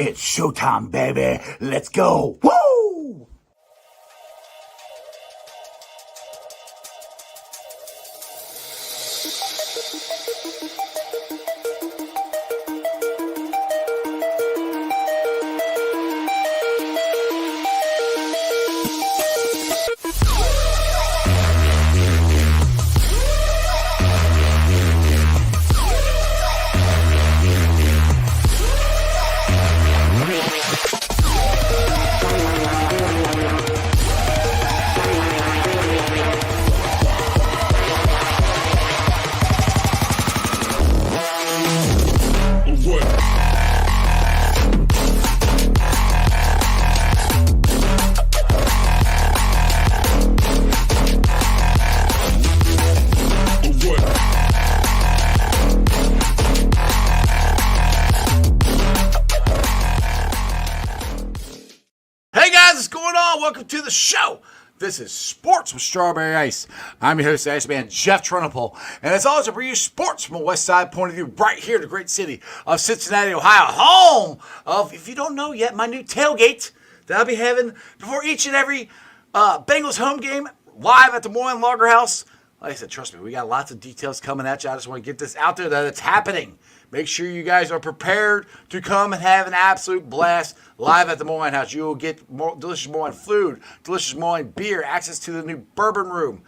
It's showtime, baby. Let's go. Woo! Welcome to the show. This is Sports with Strawberry Ice. I'm your host, Iceman Jeff Trunapole, and as always, I bring you sports from a West Side point of view, right here in the great city of Cincinnati, Ohio, home of, if you don't know yet, my new tailgate that I'll be having before each and every Bengals home game live at the Moylan Lager House. Like I said, trust me, we got lots of details coming at you. I just want to get this out there that it's happening. Make sure you guys are prepared to come and have an absolute blast live at the Moylan House. You will get delicious Moylan food, delicious Moylan beer, access to the new bourbon room.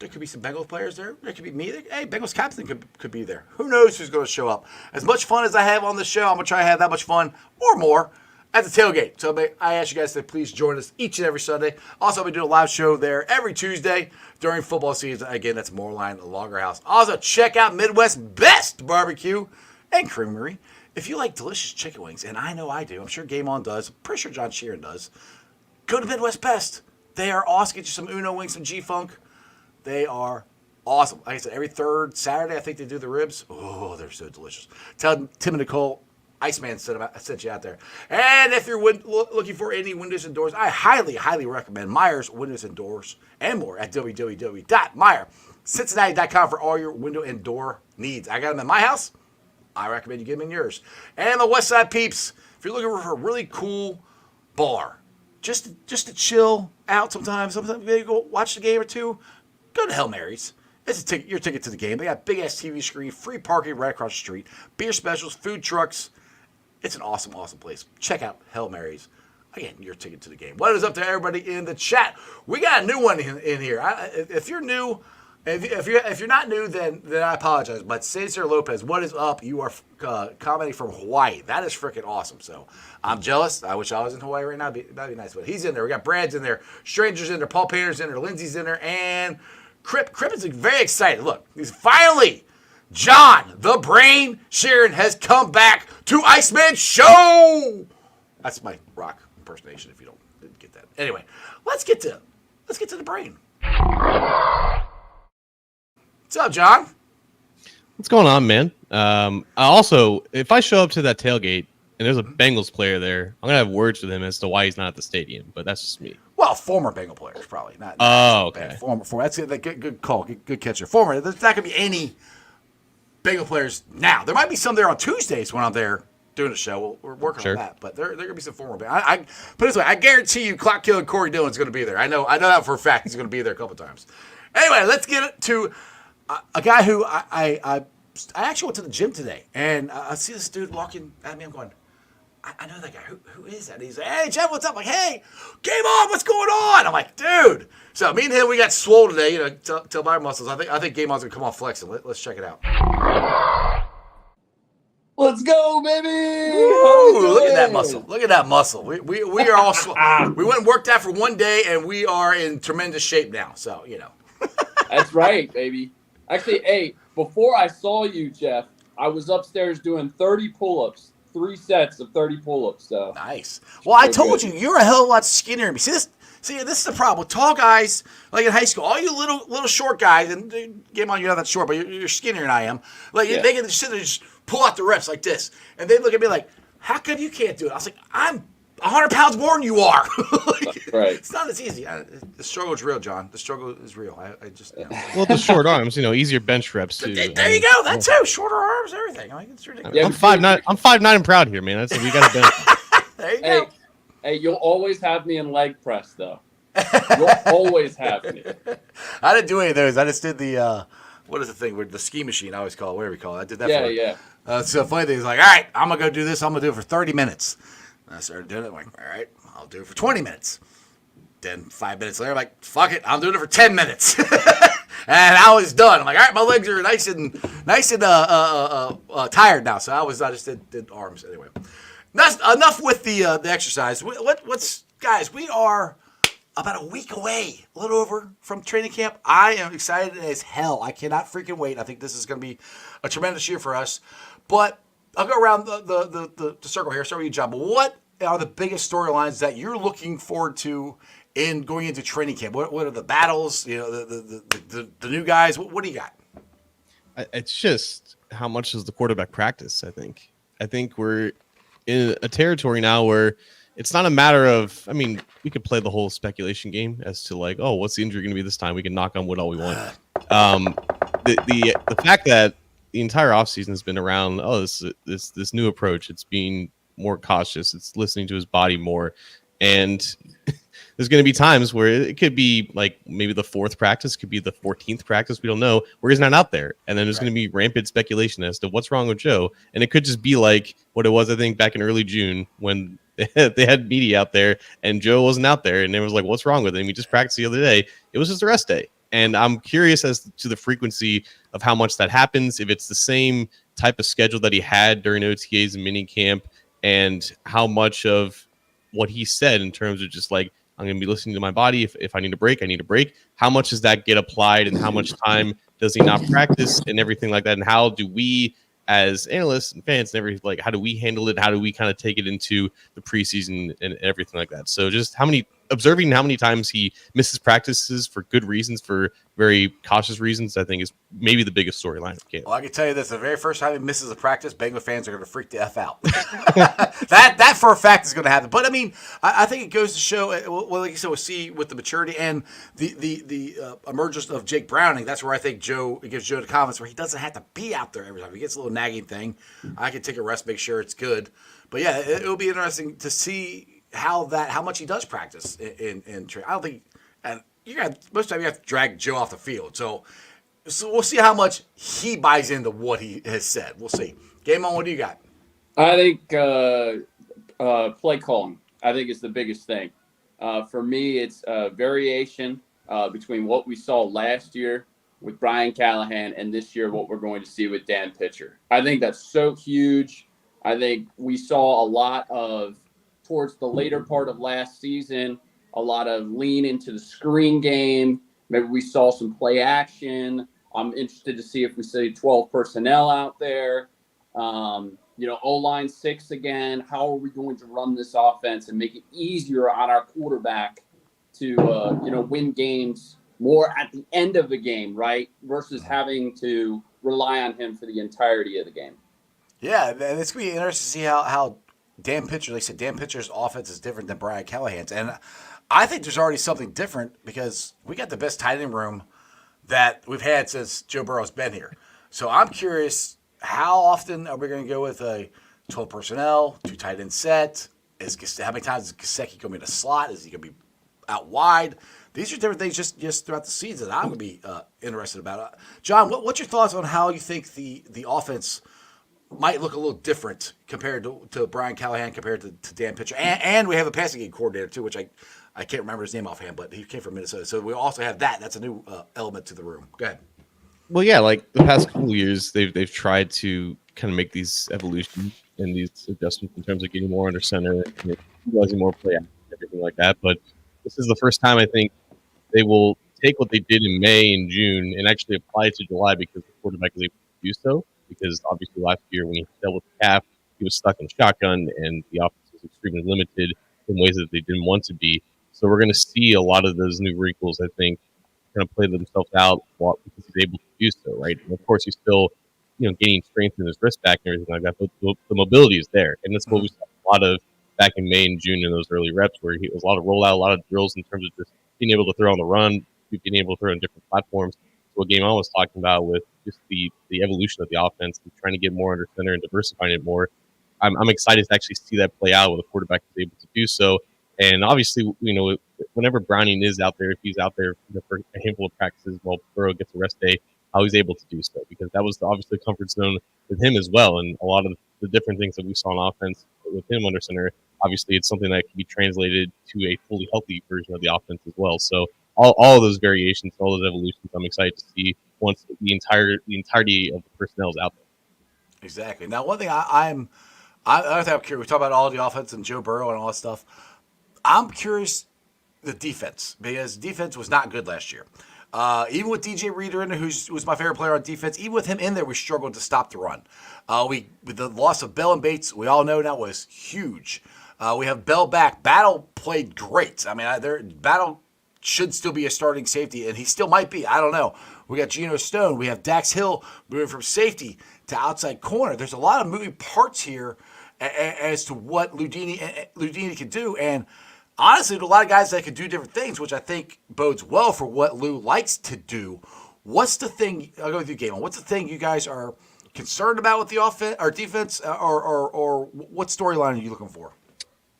There could be some Bengals players there. There could be me. Hey, Bengals captain could be there. Who knows who's going to show up? As much fun as I have on the show, I'm going to try to have that much fun or more at the tailgate. So I ask you guys to please join us each and every Sunday. Also, we do a live show there every Tuesday during football season. Again, that's Moorline Lager House. Also, check out Midwest's best barbecue and creamery. If you like delicious chicken wings, and I know I do, I'm sure Game On does, I'm pretty sure John Sheeran does, go to Midwest Best. They are awesome. Get you some Uno wings, some G-Funk. They are awesome. Like I said, every third Saturday, I think they do the ribs. Oh, they're so delicious. Tell Tim and Nicole, Iceman sent you out there. And if you're looking for any windows and doors, I highly, highly recommend Myers Windows and Doors and more at www.meyercincinnati.com for all your window and door needs. I got them in my house. I recommend you get them in yours. And the West Side peeps, if you're looking for a really cool bar, just to chill out sometimes maybe go watch the game or two, go to Hail Mary's. It's your ticket to the game. They got big-ass TV screen, free parking right across the street, beer specials, food trucks. It's an awesome, awesome place. Check out Hail Mary's. Again, your ticket to the game. What is up to everybody in the chat? We got a new one in here. If you're new... If you're not new, then I apologize. But Cesar Lopez, what is up? You are commenting from Hawaii. That is freaking awesome. So I'm jealous. I wish I was in Hawaii right now. That'd be nice. But he's in there. We got Brad's in there. Stranger's in there. Paul Painter's in there. Lindsay's in there. And Crip is very excited. Look, he's finally, John, the Brain Sheeran has come back to Iceman Show. That's my rock impersonation if you didn't get that. Anyway, let's get to the Brain. What's up, John? What's going on, man? If I show up to that tailgate and there's a Bengals player there, I'm going to have words with him as to why he's not at the stadium, but that's just me. Well, former Bengal players, probably. Not okay. Former. That's a good call. Good catcher. Former. There's not going to be any Bengal players now. There might be some there on Tuesdays when I'm there doing a show. We're working on that, but there going to be some former Bengal. I put it this way, I guarantee you Clock Killer Corey Dillon's going to be there. I know that for a fact. He's going to be there a couple times. Anyway, let's get to a guy who I actually went to the gym today, and I see this dude walking at me. I'm going, I know that guy. Who is that? And he's like, hey, Jeff, what's up? I'm like, hey, Game On, what's going on? I'm like, dude. So me and him, we got swole today, tell my muscles. I think Game On's going to come off flexing. Let's check it out. Let's go, baby. Ooh, look at that muscle. Look at that muscle. We are all we went and worked out for one day, and we are in tremendous shape now. So, That's right, baby. Actually, hey, before I saw you, Jeff, I was upstairs doing 30 pull-ups, 3 sets of 30 pull-ups. So nice. Well, I told you, you're a hell of a lot skinnier than me. See, this is the problem with tall guys, like in high school. All you little short guys, and Game On, you're not that short, but you're skinnier than I am. Like, they can sit there and just pull out the reps like this. And they look at me like, how come you can't do it? I was like, I'm 100 pounds more than you are. Right. It's not as easy. The struggle is real, John. The struggle is real. I just, Well, the short arms, easier bench reps too. There you go. That too. Shorter arms, everything. It's ridiculous. I'm 5'9". I'm 5'9" and proud here, man. We got to bench. There you Hey, go. hey, you'll always have me in leg press though. You'll always have me. I didn't do any of those. I just did the what is the thing with the ski machine? I always call it. Whatever we call it. I did that Yeah, for. yeah. So the funny thing is like, all right, I'm gonna go do this. I'm gonna do it for 30 minutes. And I started doing it. I'm like, all right, I'll do it for 20 minutes. Then 5 minutes later, I'm like, fuck it, I'm doing it for 10 minutes. And I was done. I'm like, all right, my legs are nice and tired now. So I just did arms anyway. That's enough with the exercise. What's guys? We are about a week away, a little over from training camp. I am excited as hell. I cannot freaking wait. I think this is going to be a tremendous year for us. But I'll go around the circle here. Start with you, John. But what are the biggest storylines that you're looking forward to in going into training camp? What are the battles? You know, the new guys. What do you got? It's just how much does the quarterback practice? I think we're in a territory now where it's not a matter of, I mean, we could play the whole speculation game as to like, oh, what's the injury going to be this time? We can knock on wood all we want. The fact that the entire offseason has been around, oh, this new approach, it's being more cautious, it's listening to his body more, and there's going to be times where it could be like maybe the fourth practice, could be the 14th practice, we don't know, where he's not out there. And then there's going to be rampant speculation as to what's wrong with Joe. And it could just be like what it was, I think, back in early June when they had media out there and Joe wasn't out there. And it was like, what's wrong with him? He just practiced the other day. It was just a rest day. And I'm curious as to the frequency of how much that happens, if it's the same type of schedule that he had during OTAs and mini camp, and how much of what he said in terms of just like, I'm going to be listening to my body. If I need a break, I need a break. How much does that get applied, and how much time does he not practice and everything like that? And how do we, as analysts and fans and everything, like, how do we handle it? How do we kind of take it into the preseason and everything like that? So just observing how many times he misses practices for good reasons, for very cautious reasons, I think is maybe the biggest storyline of camp. Well, I can tell you this: the very first time he misses a practice, Bengal fans are going to freak the F out. that for a fact is going to happen. But I mean, I think it goes to show. Well, like you said, we'll see with the maturity and the emergence of Jake Browning. That's where I think it gives Joe the confidence where he doesn't have to be out there every time. If he gets a little nagging thing, I can take a rest, make sure it's good. But yeah, it'll be interesting to see how much he does practice in training. I don't think, and most of the time you have to drag Joe off the field. So we'll see how much he buys into what he has said. We'll see. Game on. What do you got? I think play calling, I think, is the biggest thing. For me, it's variation between what we saw last year with Brian Callahan and this year what we're going to see with Dan Pitcher. I think that's so huge. I think we saw a lot of, towards the later part of last season, a lot of lean into the screen game. Maybe we saw some play action. I'm interested to see if we see 12 personnel out there. O-line 6 again. How are we going to run this offense and make it easier on our quarterback to, win games more at the end of the game, right? Versus having to rely on him for the entirety of the game. Yeah, and it's going to be interesting to see how Dan Pitcher, like I said, Dan Pitcher's offense is different than Brian Callahan's. And I think there's already something different because we got the best tight end room that we've had since Joe Burrow's been here. So I'm curious, how often are we going to go with a 12 personnel, 2 tight end set? How many times is Gesicki going to be in a slot? Is he going to be out wide? These are different things just throughout the season that I'm going to be interested about. John, what's your thoughts on how you think the offense might look a little different compared to Brian Callahan, compared to Dan Pitcher? And we have a passing game coordinator, too, which I can't remember his name offhand, but he came from Minnesota. So we also have that. That's a new element to the room. Go ahead. Well, yeah, like the past couple of years, they've tried to kind of make these evolutions and these adjustments in terms of getting more under center, and utilizing more play action, everything like that. But this is the first time I think they will take what they did in May and June and actually apply it to July, because the quarterback is able to do so. Because obviously last year when he dealt with the calf, he was stuck in shotgun, and the offense was extremely limited in ways that they didn't want to be. So we're going to see a lot of those new wrinkles, I think, kind of play themselves out because he's able to do so, right? And of course, he's still, gaining strength in his wrist back and everything like that, but the mobility is there. And that's what we saw a lot of back in May and June in those early reps, where he was a lot of rollout, a lot of drills in terms of just being able to throw on the run, being able to throw on different platforms. So what Game On was talking about with just the evolution of the offense and trying to get more under center and diversifying it more. I'm excited to actually see that play out with a quarterback who's able to do so. And obviously, whenever Browning is out there, if he's out there for a handful of practices while Burrow gets a rest day, how he's able to do so, because that was obviously a comfort zone with him as well. And a lot of the different things that we saw on offense with him under center, obviously it's something that can be translated to a fully healthy version of the offense as well. So all of those variations, all those evolutions, I'm excited to see once the entirety of the personnel is out there. Exactly. Now, one thing I'm curious. We talk about all the offense and Joe Burrow and all that stuff. I'm curious the defense, because defense was not good last year. Even with DJ Reader in there, who's my favorite player on defense, even with him in there, we struggled to stop the run. With the loss of Bell and Bates, we all know that was huge. We have Bell back. Battle played great. I mean, Battle should still be a starting safety, and he still might be. I don't know. We got Geno Stone. We have Dax Hill moving from safety to outside corner. There's a lot of moving parts here as to what Ludini can do. And honestly, there's a lot of guys that can do different things, which I think bodes well for what Lou likes to do. What's the thing? I'll go with you, Galen. What's the thing you guys are concerned about with the offense or defense, or what storyline are you looking for?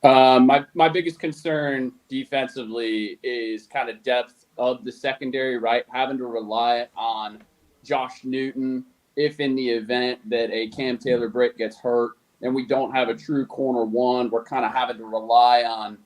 My biggest concern defensively is kind of depth of the secondary, right? Having to rely on Josh Newton if in the event that a Cam Taylor-Britt gets hurt and we don't have a true corner one, we're kind of having to rely on,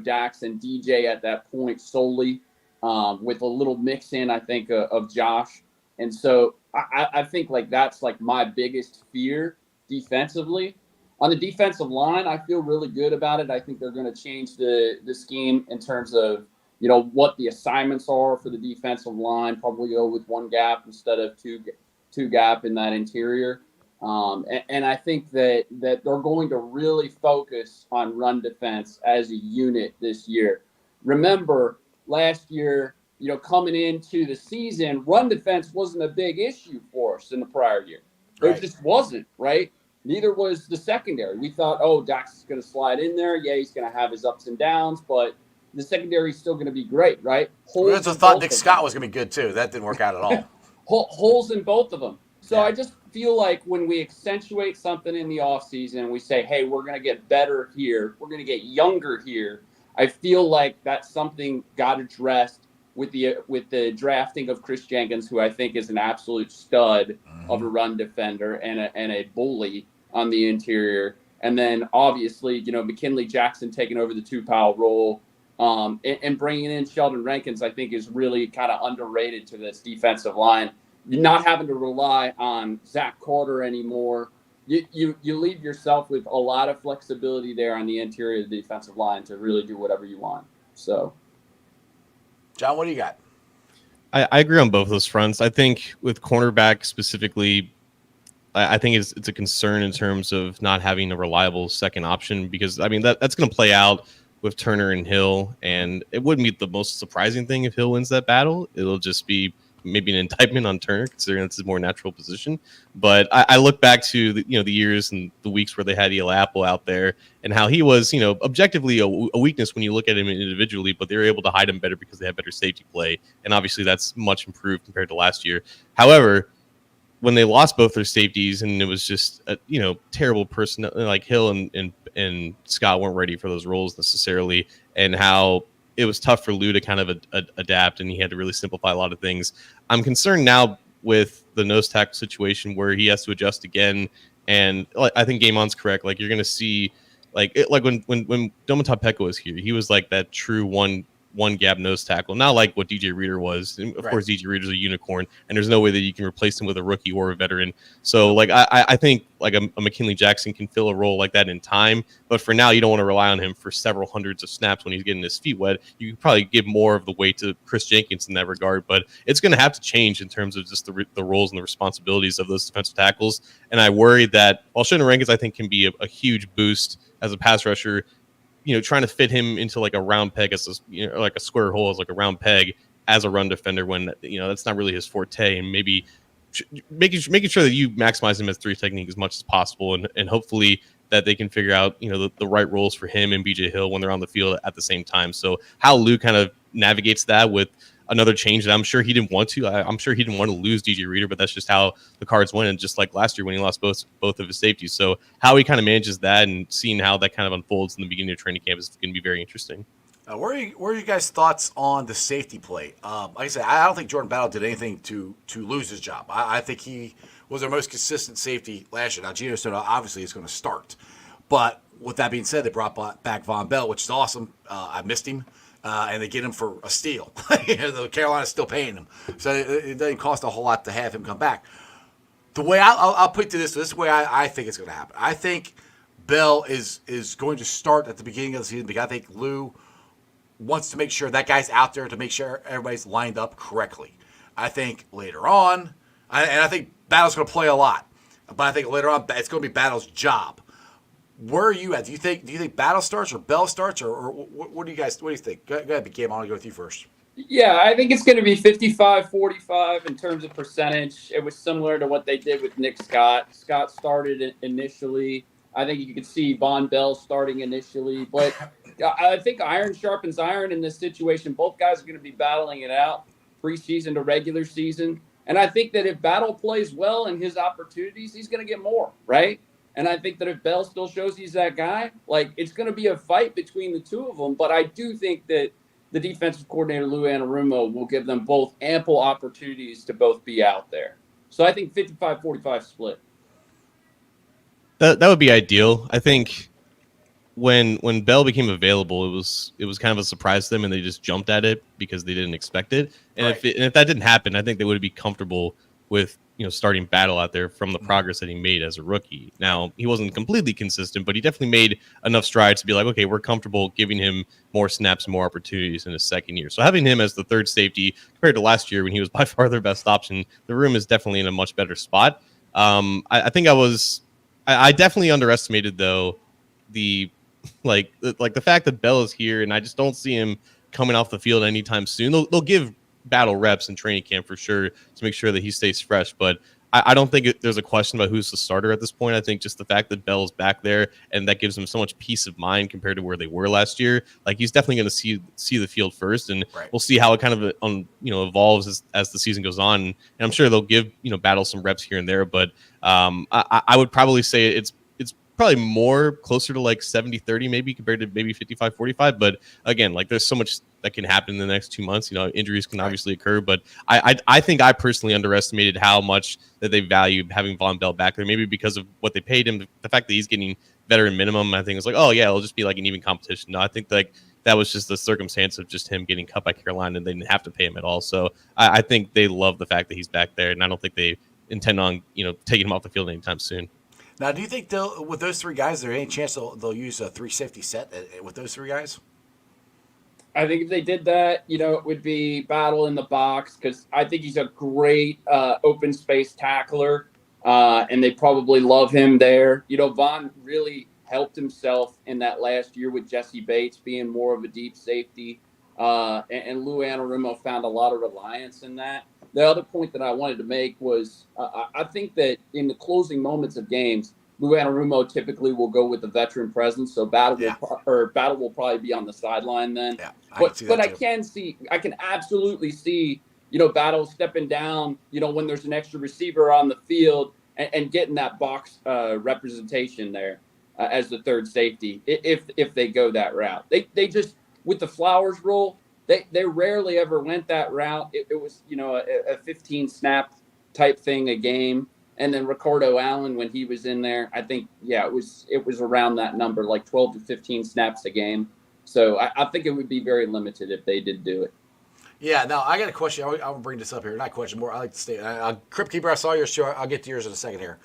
Dax and DJ at that point solely, with a little mix in, I think, of Josh. And so I think that's my biggest fear defensively. On the defensive line, I feel really good about it. I think they're going to change the scheme in terms of, what the assignments are for the defensive line, probably go with one gap instead of two gap in that interior. And I think that they're going to really focus on run defense as a unit this year. Remember, last year, coming into the season, run defense wasn't a big issue for us in the prior year. Right. It just wasn't, right? Neither was the secondary. We thought, Dax is going to slide in there. Yeah, he's going to have his ups and downs, but the secondary is still going to be great, right? We also thought Nick Scott was going to be good, too. That didn't work out at all. Holes in both of them. So yeah. I just feel like when we accentuate something in the offseason, we say, hey, we're going to get better here. We're going to get younger here. I feel like that's something got addressed with the drafting of Chris Jenkins, who I think is an absolute stud of a run defender and a bully on the interior. And then obviously, McKinley Jackson taking over the two-pile role, and bringing in Sheldon Rankins, I think, is really kind of underrated to this defensive line. You're not having to rely on Zach Carter anymore. You leave yourself with a lot of flexibility there on the interior of the defensive line to really do whatever you want. So, John, what do you got? I agree on both of those fronts. I think with cornerback specifically, I think it's a concern in terms of not having a reliable second option, because that's going to play out with Turner and Hill, and it wouldn't be the most surprising thing if Hill wins that battle. It'll just be maybe an indictment on Turner, considering that's his more natural position. But I look back to the years and the weeks where they had Eli Apple out there, and how he was objectively a weakness when you look at him individually, but they were able to hide him better because they had better safety play, and obviously that's much improved compared to last year. However, when they lost both their safeties and it was just terrible personnel, like Hill and Scott weren't ready for those roles necessarily, and how it was tough for Lou to kind of adapt, and he had to really simplify a lot of things. I'm concerned now with the nose tackle situation where he has to adjust again, and I think Game On's correct. Like, you're going to see when Domata Peko was here, he was like that true one gap nose tackle, not like what DJ Reader was. And of course, DJ Reader's a unicorn, and there's no way that you can replace him with a rookie or a veteran. So I think a McKinley Jackson can fill a role like that in time, but for now you don't want to rely on him for several hundreds of snaps when he's getting his feet wet. You could probably give more of the weight to Chris Jenkins in that regard, but it's going to have to change in terms of just the roles and the responsibilities of those defensive tackles. And I worry that while Sheeran Rankins I think can be a huge boost as a pass rusher, trying to fit him into like a round peg as like a square hole as like a round peg as a run defender, when that's not really his forte, and maybe making sure that you maximize him as three technique as much as possible, and hopefully that they can figure out the right roles for him and BJ Hill when they're on the field at the same time. So how Lou kind of navigates that with another change that I'm sure he didn't want to. I'm sure he didn't want to lose DJ Reader, but that's just how the cards went. And just like last year when he lost both of his safeties. So how he kind of manages that and seeing how that kind of unfolds in the beginning of training camp is going to be very interesting. What are you guys' thoughts on the safety play? Like I said, I don't think Jordan Battle did anything to lose his job. I think he was our most consistent safety last year. Now, Geno Stone obviously is going to start. But with that being said, they brought back Von Bell, which is awesome. I missed him. And they get him for a steal. Carolina's still paying him. So it doesn't cost a whole lot to have him come back. The way I'll put it to this is the way I think it's going to happen. I think Bell is going to start at the beginning of the season because I think Lou wants to make sure that guy's out there to make sure everybody's lined up correctly. I think later on, and I think Battle's going to play a lot, but I think later on it's going to be Battle's job. Where are you at? Do you think Battle starts or Bell starts, or what do you think? Go ahead, Big Game. I want to go with you first. Yeah, I think it's going to be 55-45 in terms of percentage. It was similar to what they did with Nick Scott. Scott started initially. I think you could see Von Bell starting initially, but I think iron sharpens iron in this situation. Both guys are going to be battling it out preseason to regular season. And I think that if Battle plays well in his opportunities, he's going to get more, right? And I think that if Bell still shows he's that guy, like it's going to be a fight between the two of them. But I do think that the defensive coordinator, Lou Anarumo, will give them both ample opportunities to both be out there. So I think 55-45 split. That would be ideal. I think when Bell became available, it was kind of a surprise to them, and they just jumped at it because they didn't expect it. And right. if that didn't happen, I think they would be comfortable with starting Battle out there from the progress that he made as a rookie. Now, he wasn't completely consistent, but he definitely made enough strides to be like, okay, we're comfortable giving him more snaps and more opportunities in his second year. So having him as the third safety compared to last year when he was by far their best option, the room is definitely in a much better spot. I think I definitely underestimated though the fact that Bell is here, and I just don't see him coming off the field anytime soon. They'll give Battle reps in training camp for sure to make sure that he stays fresh, but I don't think there's a question about who's the starter at this point. I think just the fact that Bell's back there and that gives him so much peace of mind compared to where they were last year. Like he's definitely going to see the field first, and right. We'll see how it kind of evolves as the season goes on. And I'm sure they'll give Battle some reps here and there, but I would probably say it's probably more closer to like 70-30 maybe compared to maybe 55-45. But again, like there's so much that can happen in the next 2 months. Injuries can obviously occur, but I think I personally underestimated how much that they value having Von Bell back there, maybe because of what they paid him. The fact that he's getting veteran minimum, I think it's like, oh yeah, it'll just be like an even competition. No, I think like that was just the circumstance of just him getting cut by Carolina and they didn't have to pay him at all. So I think they love the fact that he's back there, and I don't think they intend on, taking him off the field anytime soon. Now, do you think with those three guys, is there any chance they'll use a 3-safety set with those three guys? I think if they did that, it would be Battle in the box because I think he's a great open space tackler, and they probably love him there. Von really helped himself in that last year with Jesse Bates being more of a deep safety, and Lou Anarumo found a lot of reliance in that. The other point that I wanted to make was I think that in the closing moments of games, Lou Anarumo typically will go with the veteran presence, so Battle will probably be on the sideline then. Yeah, I can absolutely see Battle stepping down, when there's an extra receiver on the field and getting that box representation there as the third safety if they go that route. They just with the Flowers rule. They rarely ever went that route. It was, a 15 snap type thing a game. And then Ricardo Allen, when he was in there, I think, it was around that number, like 12 to 15 snaps a game. So I think it would be very limited if they did do it. Yeah, now I got a question. I'll bring this up here. Not a question, more I like to stay. Crypt Keeper, I saw yours too. I'll get to yours in a second here.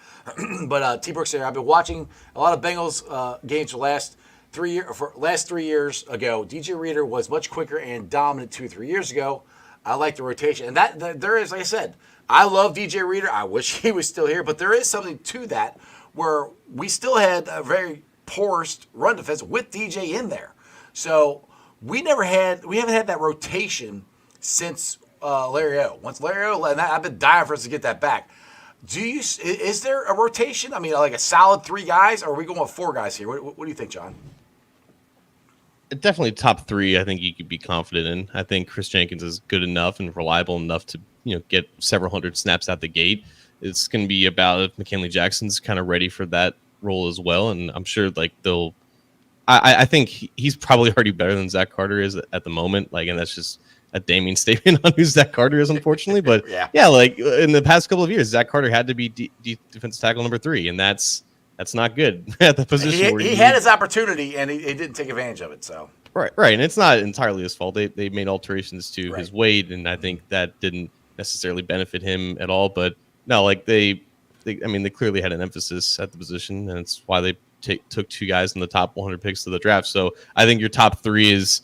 But T. Brooks here, I've been watching a lot of Bengals games for last 3 years ago. DJ Reader was much quicker and dominant 2-3 years ago. I like the rotation. And that there is, like I said, I love DJ Reader. I wish he was still here, but there is something to that where we still had a very porous run defense with DJ in there. So we haven't had that rotation since Larry O. Once Larry O, and I've been dying for us to get that back. Is there a rotation? I mean, like a solid 3 guys, or are we going with 4 guys here? What do you think, John? Definitely top three. I think you could be confident in. I think Chris Jenkins is good enough and reliable enough to get several hundred snaps out the gate. It's going to be about if McKinley Jackson's kind of ready for that role as well, and I'm sure like they'll. I think he's probably already better than Zach Carter is at the moment. Like, and that's just a damning statement on who Zach Carter is, unfortunately. But yeah, like in the past couple of years, Zach Carter had to be defensive tackle number 3, and that's not good at the position. He had his opportunity, and he didn't take advantage of it. So right, and it's not entirely his fault. They made alterations to his weight, and I think that didn't necessarily benefit him at all. But no, like they clearly had an emphasis at the position, and it's why they took 2 guys in the top 100 picks of the draft. So I think your top 3 is.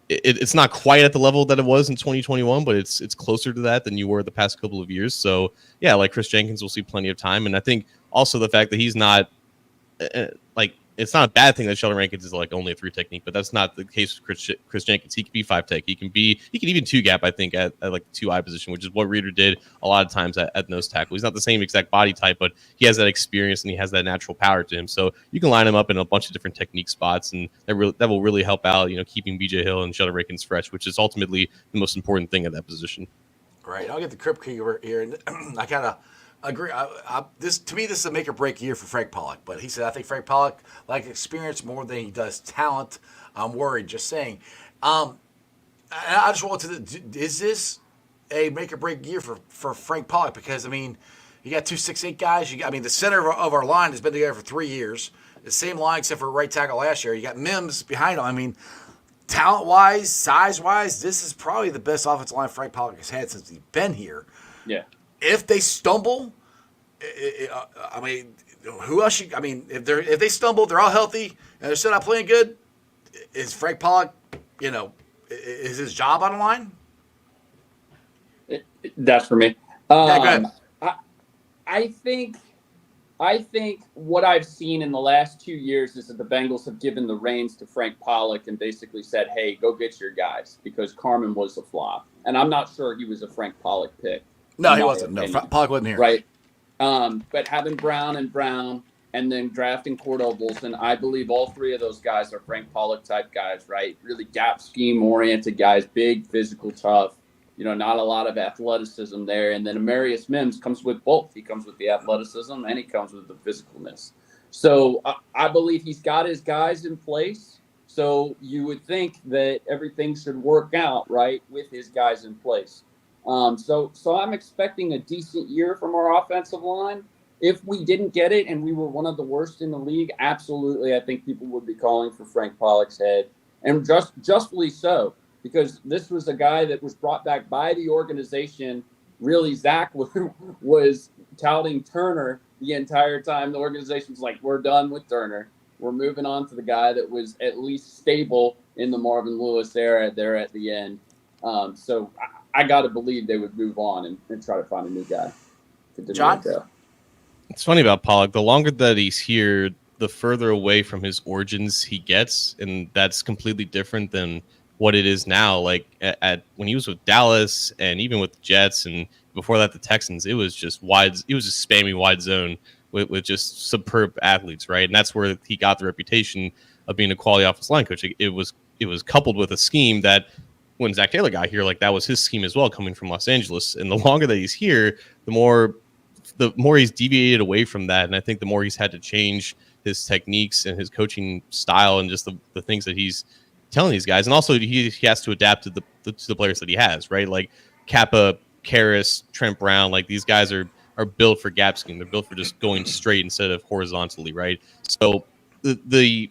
It's not quite at the level that it was in 2021, but it's closer to that than you were the past couple of years. So yeah, like Chris Jenkins will see plenty of time, and I think also the fact that he's not like it's not a bad thing that Sheldon Rankins is like only a 3 technique, but that's not the case with Chris Jenkins. He can be 5 tech. He can even 2 gap. I think at like the 2 eye position, which is what Reader did a lot of times at nose tackle. He's not the same exact body type, but he has that experience and he has that natural power to him. So you can line him up in a bunch of different technique spots, and that will really help out. Keeping BJ Hill and Sheldon Rankins fresh, which is ultimately the most important thing at that position. Right. I'll get the Crip Keeper here, and I kind of agree. This is a make or break year for Frank Pollock. But he said, I think Frank Pollock likes experience more than he does talent. I'm worried. Just saying. I just want to. Is this a make or break year for Frank Pollock? Because you got 2 6'8" guys. The center of our line has been together for 3 years. The same line except for right tackle last year. You got Mims behind him. Talent wise, size wise, this is probably the best offensive line Frank Pollock has had since he's been here. Yeah. If they stumble, who else? If they stumble, they're all healthy and they're still not playing good. Is Frank Pollock, is his job on the line? That's for me. Go ahead. I think what I've seen in the last 2 years is that the Bengals have given the reins to Frank Pollock and basically said, hey, go get your guys, because Carmen was a flop. And I'm not sure he was a Frank Pollock pick. No, he wasn't. No, Pollock wasn't here. Right. But having Brown and then drafting Cordell Bolson, I believe all 3 of those guys are Frank Pollock type guys, right? Really gap scheme oriented guys, big, physical, tough. Not a lot of athleticism there. And then Amarius Mims comes with both. He comes with the athleticism and he comes with the physicalness. So I believe he's got his guys in place. So you would think that everything should work out, right, with his guys in place. So I'm expecting a decent year from our offensive line. If we didn't get it and we were one of the worst in the league, absolutely, I think people would be calling for Frank Pollock's head. And justly so. Because this was a guy that was brought back by the organization. Really, Zach was touting Turner the entire time. The organization was like, we're done with Turner. We're moving on to the guy that was at least stable in the Marvin Lewis era there at the end. So I got to believe they would move on and try to find a new guy. John? It's funny about Pollock. The longer that he's here, the further away from his origins he gets. And that's completely different than what it is now. Like at when he was with Dallas and even with the Jets and before that the Texans, it was just spammy wide zone with just superb athletes, right? And that's where he got the reputation of being a quality offensive line coach. It was coupled with a scheme that when Zach Taylor got here, like that was his scheme as well, coming from Los Angeles. And the longer that he's here, the more he's deviated away from that. And I think the more he's had to change his techniques and his coaching style and just the things that he's telling these guys. And also he has to adapt to the players that he has, right? Like Kappa, Karras, Trent Brown, like these guys are built for gap scheme. They're built for just going straight instead of horizontally, right? So the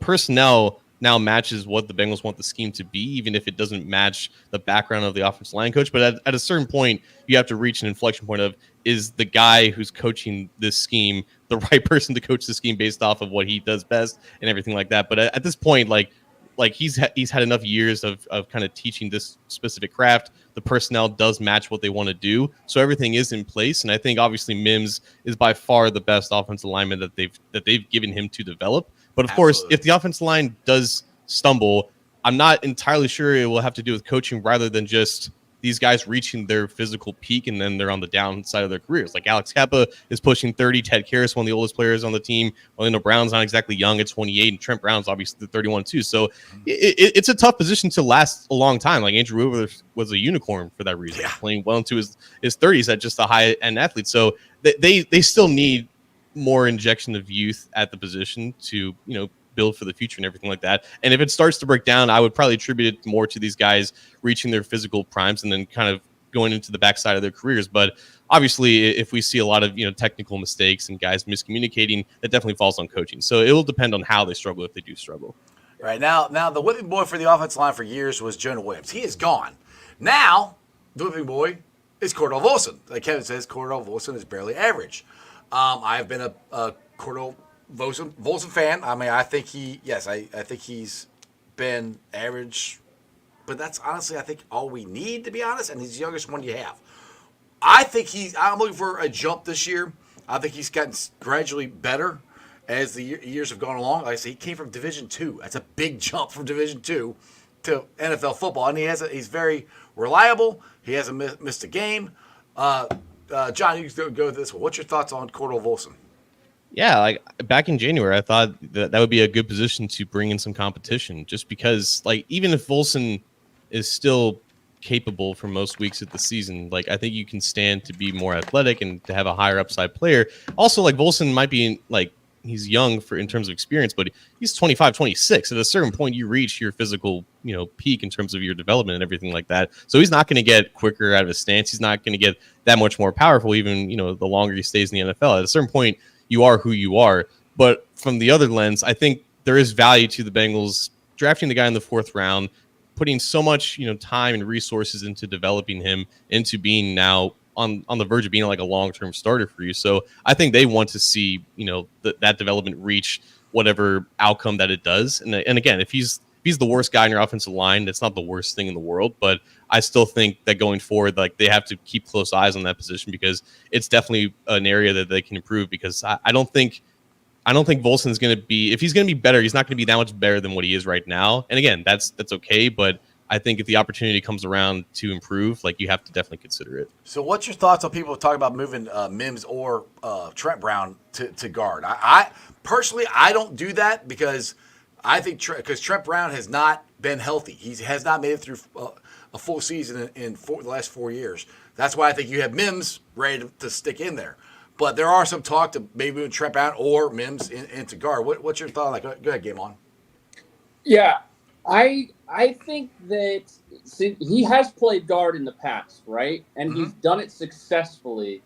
personnel now matches what the Bengals want the scheme to be, even if it doesn't match the background of the offensive line coach. But at a certain point, you have to reach an inflection point of, is the guy who's coaching this scheme the right person to coach the scheme based off of what he does best and everything like that? But at this point, like he's had enough years of kind of teaching this specific craft. The personnel does match what they want to do, so everything is in place. And I think obviously Mims is by far the best offensive lineman that they've given him to develop. But of course, if the offensive line does stumble, I'm not entirely sure it will have to do with coaching rather than just these guys reaching their physical peak and then they're on the downside of their careers. Like Alex Kappa is pushing 30. Ted Karras, one of the oldest players on the team. Orlando Brown's not exactly young at 28, and Trent Brown's obviously 31 too. So it's a tough position to last a long time. Like Andrew Willis was a unicorn for that reason, playing well into his 30s at just a high end athlete. So they still need more injection of youth at the position to, build for the future and everything like that. And if it starts to break down, I would probably attribute it more to these guys reaching their physical primes and then kind of going into the backside of their careers. But obviously, if we see a lot of, technical mistakes and guys miscommunicating, that definitely falls on coaching. So it will depend on how they struggle if they do struggle. Right now, the whipping boy for the offensive line for years was Jonah Williams. He is gone. Now, the whipping boy is Cordell Volson. Like Kevin says, Cordell Volson is barely average. I've been a Cordell Volson fan. I mean, I think I think he's been average, but that's honestly, I think, all we need, to be honest, and he's the youngest one you have. I'm looking for a jump this year. I think he's gotten gradually better as the years have gone along. Like I said, he came from Division II. That's a big jump from Division II to NFL football, and he's very reliable. He hasn't missed a game. John, you can go with this one. What's your thoughts on Cordell Volson? Yeah, like back in January, I thought that would be a good position to bring in some competition, just because, like, even if Volson is still capable for most weeks of the season, like, I think you can stand to be more athletic and to have a higher upside player. Also, like, Volson might be, like, he's young in terms of experience, but he's 25, 26. At a certain point, you reach your physical, peak in terms of your development and everything like that. So he's not going to get quicker out of his stance. He's not going to get that much more powerful, even, the longer he stays in the NFL. At a certain point, you are who you are. But from the other lens, I think there is value to the Bengals drafting the guy in the 4th round, putting so much, time and resources into developing him into being now on the verge of being like a long-term starter for you. So I think they want to see, that development reach whatever outcome that it does. And again, if he's the worst guy in your offensive line, that's not the worst thing in the world. But I still think that going forward, like, they have to keep close eyes on that position, because it's definitely an area that they can improve. Because I don't think Volson is going to be, if he's going to be better, he's not going to be that much better than what he is right now. And again, that's okay. But I think if the opportunity comes around to improve, like, you have to definitely consider it. So what's your thoughts on people talking about moving Mims or Trent Brown to guard? I personally, I don't do that, because I think because Trent Brown has not been healthy. He has not made it through a full season in the last 4 years. That's why I think you have Mims ready to stick in there. But there are some talk to maybe moving Trent Brown or Mims into guard. What's your thought? Like, go ahead, Game On. Yeah, I think that he has played guard in the past, right? And he's done it successfully.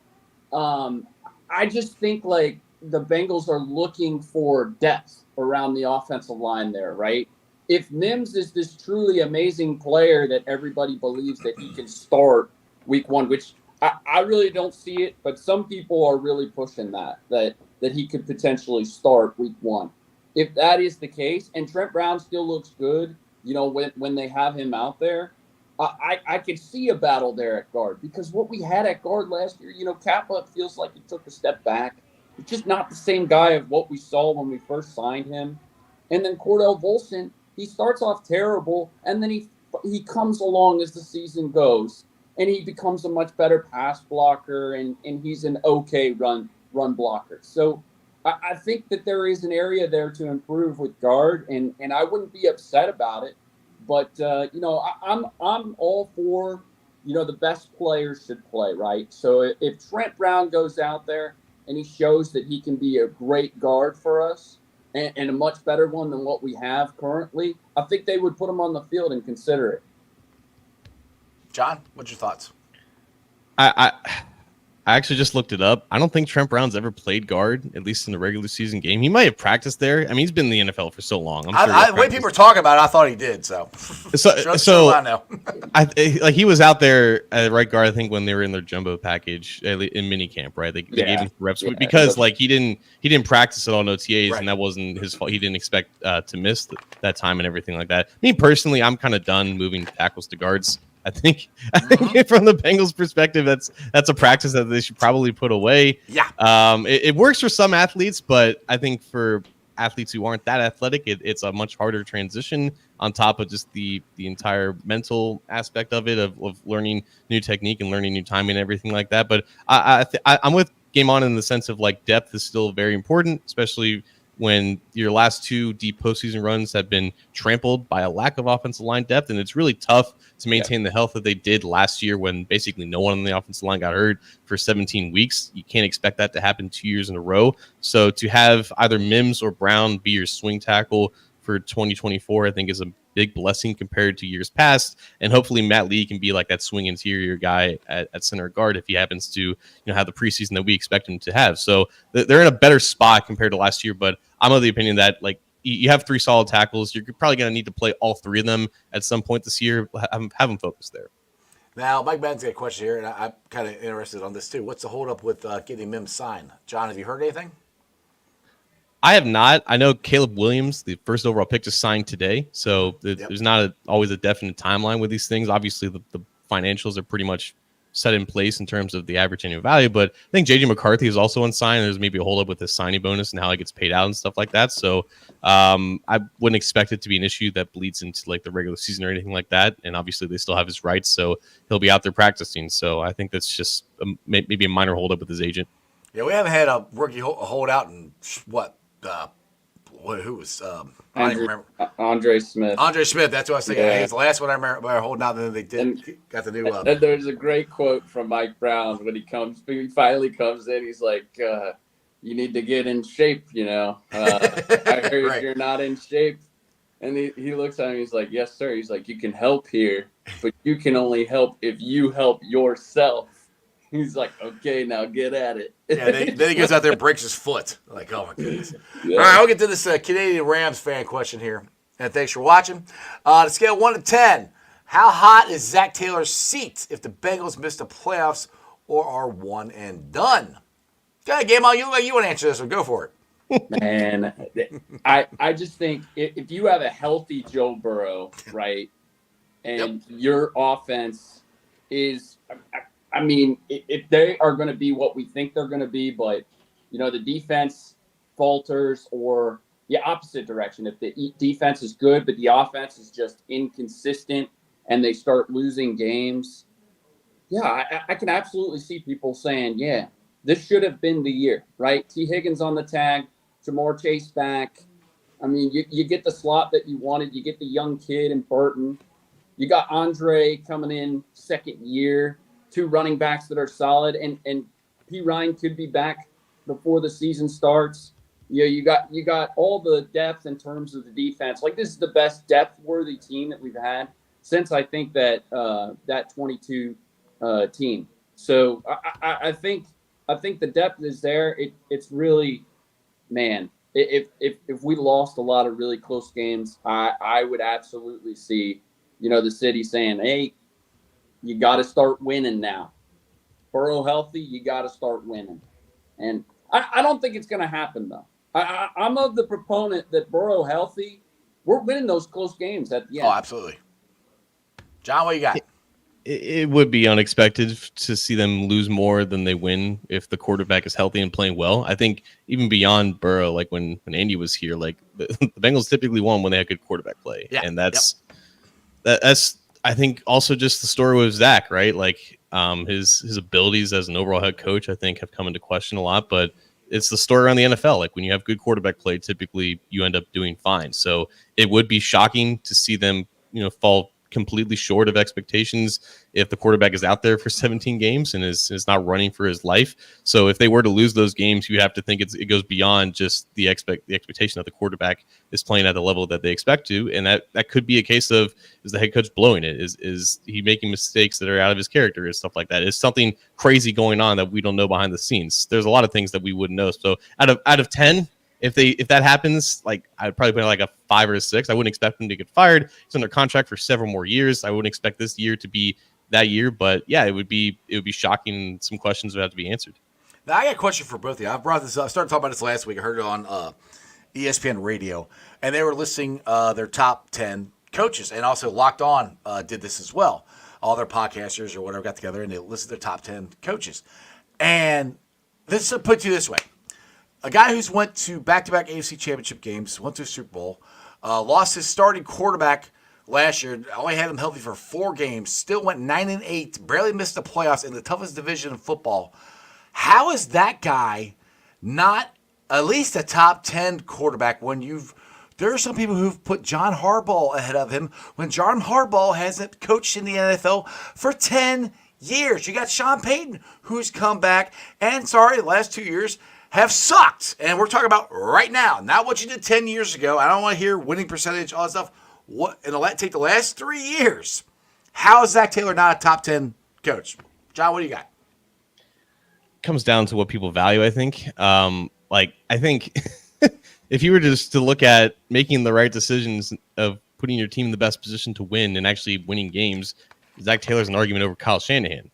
I just think, like, the Bengals are looking for depth around the offensive line there, right? If Mims is this truly amazing player that everybody believes that he can start week 1, which I really don't see it, but some people are really pushing that he could potentially start week 1. If that is the case, and Trent Brown still looks good, when they have him out there, I could see a battle there at guard, because what we had at guard last year, Kappa feels like he took a step back. It's just not the same guy of what we saw when we first signed him. And then Cordell Volson, he starts off terrible, and then he comes along as the season goes, and he becomes a much better pass blocker, and he's an okay run blocker. So I think that there is an area there to improve with guard, and I wouldn't be upset about it. But I'm all for, the best players should play, right? So if Trent Brown goes out there and he shows that he can be a great guard for us, and a much better one than what we have currently, I think they would put him on the field and consider it. John, what's your thoughts? I actually just looked it up. I don't think Trent Brown's ever played guard, at least in the regular season game. He might have practiced there. I mean, he's been in the NFL for so long. I'm sure the way people are talking about it, I thought he did. So I know. He was out there at right guard, I think, when they were in their jumbo package in minicamp, right? They gave him reps because he didn't practice at all in OTAs, right. And that wasn't his fault. He didn't expect to miss that time and everything like that. Me personally, I'm kind of done moving tackles to guards. I think from the Bengals' perspective, that's a practice that they should probably put away. Yeah. It works for some athletes, but I think for athletes who aren't that athletic, it's a much harder transition on top of just the entire mental aspect of it, of learning new technique and learning new timing and everything like that. But I'm with Game On in the sense of like depth is still very important, especially when your last two deep postseason runs have been trampled by a lack of offensive line depth. And it's really tough to maintain the health that they did last year when basically no one on the offensive line got hurt for 17 weeks. You can't expect that to happen 2 years in a row. So to have either Mims or Brown be your swing tackle for 2024, I think is a big blessing compared to years past. And hopefully Matt Lee can be like that swing interior guy at center guard if he happens to, have the preseason that we expect him to have. So they're in a better spot compared to last year. But I'm of the opinion that like you have three solid tackles. You're probably going to need to play all three of them at some point this year. Have them focused there. Now, Mike Ben's got a question here, and I'm kind of interested on this too. What's the holdup with getting Mims signed? John, have you heard anything? I have not. I know Caleb Williams, the first overall pick, just signed today. So there's not always a definite timeline with these things. Obviously, the financials are pretty much set in place in terms of the average annual value. But I think J.J. McCarthy is also unsigned. There's maybe a holdup with his signing bonus and how it gets paid out and stuff like that. So I wouldn't expect it to be an issue that bleeds into like the regular season or anything like that. And obviously, they still have his rights. So he'll be out there practicing. So I think that's just maybe a minor holdup with his agent. Yeah, we haven't had a rookie holdout in what? Who was? I don't even remember. Andre Smith. Andre Smith. That's what I was thinking. Yeah. He was the last one I remember holding out. And then they got the new. And there's a great quote from Mike Brown when he finally comes in. He's like, "You need to get in shape." I heard you're not in shape. And he looks at him. He's like, "Yes, sir." He's like, "You can help here, but you can only help if you help yourself." He's like, "Okay, now get at it." Yeah, then he goes out there and breaks his foot. Like, oh my goodness. Yeah. All right, I'll get to this Canadian Rams fan question here. And thanks for watching. On a scale of 1 to 10, how hot is Zach Taylor's seat if the Bengals miss the playoffs or are one and done? Okay, Game On, you look like you want to answer this one. Go for it. Man, I just think if you have a healthy Joe Burrow, right, and your offense is – I mean, if they are going to be what we think they're going to be, but, the defense falters or the opposite direction. If the defense is good, but the offense is just inconsistent and they start losing games, I can absolutely see people saying, yeah, this should have been the year, right? T. Higgins on the tag, Jamar Chase back. I mean, you get the slot that you wanted. You get the young kid in Burton. You got Andre coming in second year. Two running backs that are solid, and P. Ryan could be back before the season starts. You got all the depth in terms of the defense. Like, this is the best depth-worthy team that we've had since I think that 22 team. So I think the depth is there. It's really, man. If we lost a lot of really close games, I would absolutely see the city saying, hey, you got to start winning now. Burrow healthy, you got to start winning. And I don't think it's going to happen, though. I'm of the proponent that Burrow healthy, we're winning those close games at the end. Oh, absolutely. John, what you got? It would be unexpected to see them lose more than they win if the quarterback is healthy and playing well. I think even beyond Burrow, like when Andy was here, like the Bengals typically won when they had good quarterback play. Yeah. And that's I think also just the story with Zach, right? Like his abilities as an overall head coach, I think, have come into question a lot. But it's the story around the NFL. Like when you have good quarterback play, typically you end up doing fine. So it would be shocking to see them, fall completely short of expectations if the quarterback is out there for 17 games and is not running for his life. So if they were to lose those games, you have to think it goes beyond just the expectation that the quarterback is playing at the level that they expect to. And that could be a case of, is the head coach blowing it? Is he making mistakes that are out of his character and stuff like that? Is something crazy going on that we don't know behind the scenes? There's a lot of things that we wouldn't know. So out of 10, if that happens, like I'd probably put like a 5 or a 6. I wouldn't expect him to get fired. He's under contract for several more years. I wouldn't expect this year to be that year, but yeah, it would be shocking. Some questions would have to be answered. Now I got a question for both of you. I brought this up. I started talking about this last week. I heard it on ESPN Radio, and they were listing their top 10 coaches, and also Locked On did this as well. All their podcasters or whatever got together, and they listed their top 10 coaches. And this puts you this way. a guy who's went to back-to-back AFC Championship games, went to a Super Bowl, lost his starting quarterback last year, only had him healthy for 4 games, still went 9-8, barely missed the playoffs in the toughest division in football. How is that guy not at least a top 10 quarterback when there are some people who've put John Harbaugh ahead of him when John Harbaugh hasn't coached in the NFL for 10 years. You got Sean Payton, who's come back, and the last 2 years have sucked. And we're talking about right now, not what you did 10 years ago. I don't want to hear winning percentage, all that stuff. Take the last 3 years. How is Zach Taylor not a top 10 coach? John, what do you got? Comes down to what people value, I think. I think if you were just to look at making the right decisions of putting your team in the best position to win and actually winning games, Zach Taylor's an argument over Kyle Shanahan.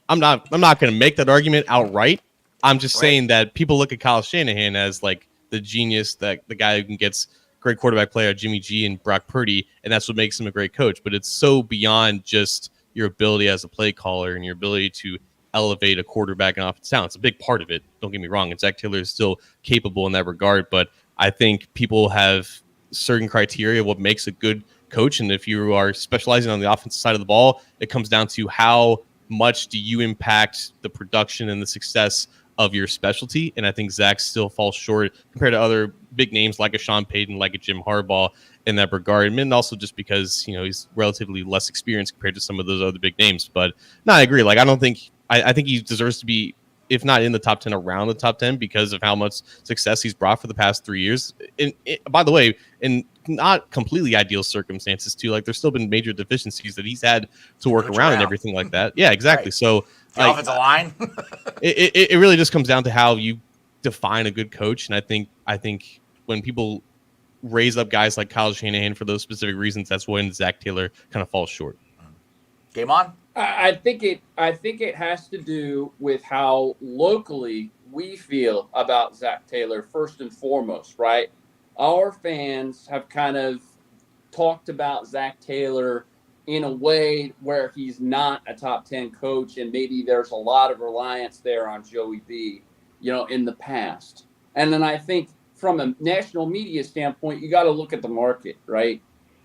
I'm not going to make that argument outright. I'm just saying that people look at Kyle Shanahan as like the genius, that the guy who gets great quarterback play out Jimmy G and Brock Purdy, and that's what makes him a great coach. But it's so beyond just your ability as a play caller and your ability to elevate a quarterback and offensive talent. It's a big part of it. Don't get me wrong. And Zach Taylor is still capable in that regard. But I think people have certain criteria of what makes a good coach. And if you are specializing on the offensive side of the ball, it comes down to how much do you impact the production and the success of your specialty. And I think Zach still falls short compared to other big names like a Sean Payton, like a Jim Harbaugh in that regard. And also just because, he's relatively less experienced compared to some of those other big names. But no, I agree. I think he deserves to be, if not in the top 10, around the top 10 because of how much success he's brought for the past 3 years. And by the way, in not completely ideal circumstances too, there's still been major deficiencies that he's had to work around and everything like that. Yeah, exactly. Right. So the offensive line, it really just comes down to how you define a good coach. And I think when people raise up guys like Kyle Shanahan for those specific reasons, that's when Zach Taylor kind of falls short. Game on. I think it has to do with how locally we feel about Zach Taylor first and foremost, right? Our fans have kind of talked about Zach Taylor in a way where he's not a top 10 coach, and maybe there's a lot of reliance there on Joey B, in the past. And then I think from a national media standpoint, you got to look at the market, right?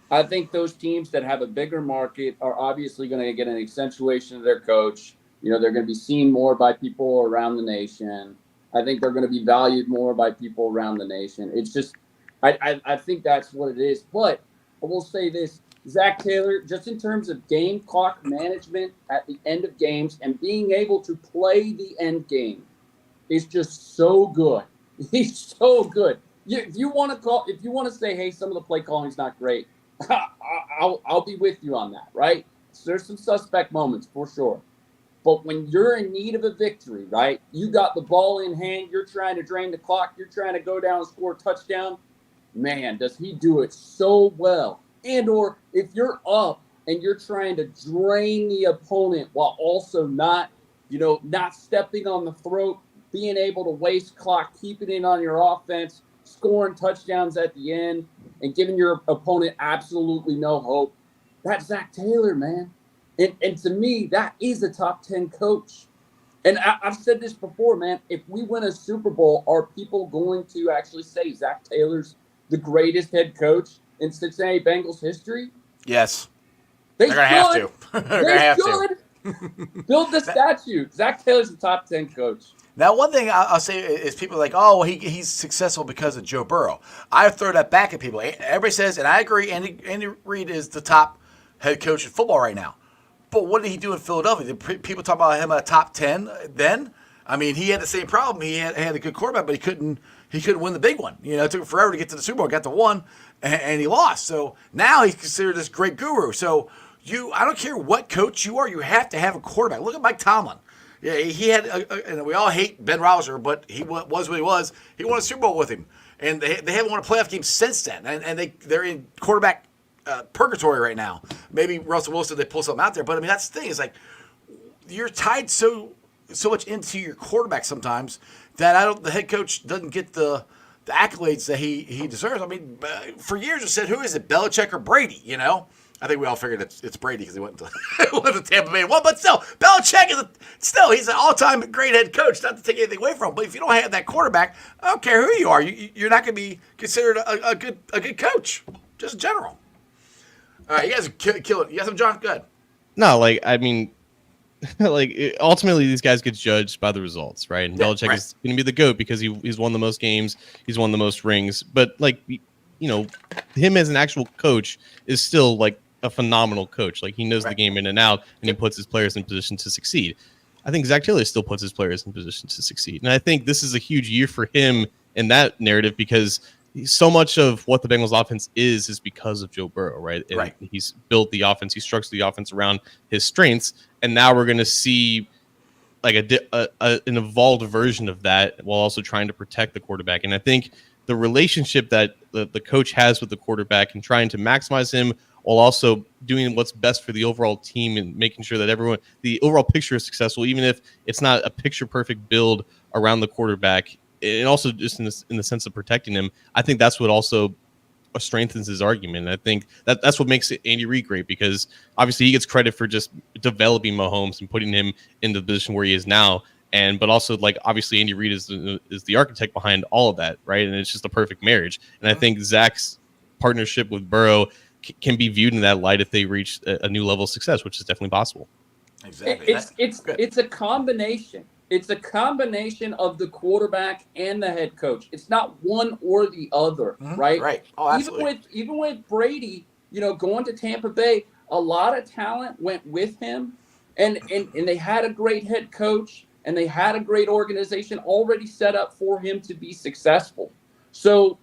I think those teams that have a bigger market are obviously going to get an accentuation of their coach. They're going to be seen more by people around the nation. I think they're going to be valued more by people around the nation. It's just, I think that's what it is. But I will say this, Zach Taylor, just in terms of game clock management at the end of games and being able to play the end game is just so good. He's so good. If you want to say, hey, some of the play calling is not great, I'll be with you on that, right? So there's some suspect moments for sure. But when you're in need of a victory, right, you got the ball in hand, you're trying to drain the clock, you're trying to go down and score a touchdown, man, does he do it so well. And or if you're up and you're trying to drain the opponent while also not stepping on the throat, being able to waste clock, keeping it on your offense, scoring touchdowns at the end, and giving your opponent absolutely no hope. That's Zach Taylor, man. And to me, that is a top 10 coach. And I've said this before, man. If we win a Super Bowl, are people going to actually say Zach Taylor's the greatest head coach in Cincinnati Bengals history? Yes. They're going to have to. They're going to have to. Build the statue. Zach Taylor's the top 10 coach. Now, one thing I'll say is people are like, oh, he's successful because of Joe Burrow. I throw that back at people. Everybody says, and I agree, Andy Reid is the top head coach in football right now. But what did he do in Philadelphia? Did people talk about him at top 10 then? I mean, he had the same problem. He had a good quarterback, but he couldn't win the big one. It took him forever to get to the Super Bowl. Got to one, and he lost. So now he's considered this great guru. So I don't care what coach you are, you have to have a quarterback. Look at Mike Tomlin. Yeah, he had, and we all hate Ben Roethlisberger, but he was what he was. He won a Super Bowl with him, and they haven't won a playoff game since then. And they're in quarterback purgatory right now. Maybe Russell Wilson, they pull something out there, but I mean that's the thing. Is like you're tied so much into your quarterback sometimes that the head coach doesn't get the accolades that he deserves. I mean, for years I said, who is it, Belichick or Brady? I think we all figured it's Brady because he went to, went to Tampa Bay. Well, but still, Belichick he's an all-time great head coach. Not to take anything away from him, but if you don't have that quarterback, I don't care who you are, you're not going to be considered a good coach, just in general. All right, you guys are killing. You guys have John. Good. No, like I mean, ultimately these guys get judged by the results, right? And Belichick is going to be the GOAT because he's won the most games, he's won the most rings. But like, him as an actual coach is still like a phenomenal coach. Like he knows the game in and out, and he puts his players in position to succeed. I think Zach Taylor still puts his players in position to succeed, and I think this is a huge year for him in that narrative because so much of what the Bengals offense is because of Joe Burrow, right? And he's built the offense, he structured the offense around his strengths, and now we're going to see like an evolved version of that while also trying to protect the quarterback. And I think the relationship that the coach has with the quarterback and trying to maximize him while also doing what's best for the overall team and making sure that the overall picture is successful, even if it's not a picture perfect build around the quarterback. And also just in the sense of protecting him, I think that's what also strengthens his argument. And I think that's what makes Andy Reid great because obviously he gets credit for just developing Mahomes and putting him into the position where he is now. But also like obviously Andy Reid is the architect behind all of that, right? And it's just a perfect marriage. And I think Zach's partnership with Burrow can be viewed in that light if they reach a new level of success, which is definitely possible. Exactly. It's a combination. It's a combination of the quarterback and the head coach. It's not one or the other, right? Right. Oh, absolutely. Even with Brady, going to Tampa Bay, a lot of talent went with him, and they had a great head coach and they had a great organization already set up for him to be successful. So,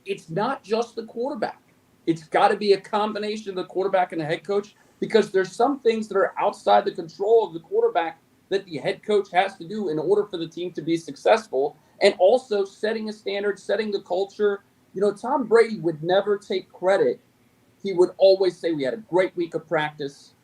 it's not just the quarterback. It's got to be a combination of the quarterback and the head coach because there's some things that are outside the control of the quarterback that the head coach has to do in order for the team to be successful, and also setting a standard, setting the culture. Tom Brady would never take credit. He would always say we had a great week of practice,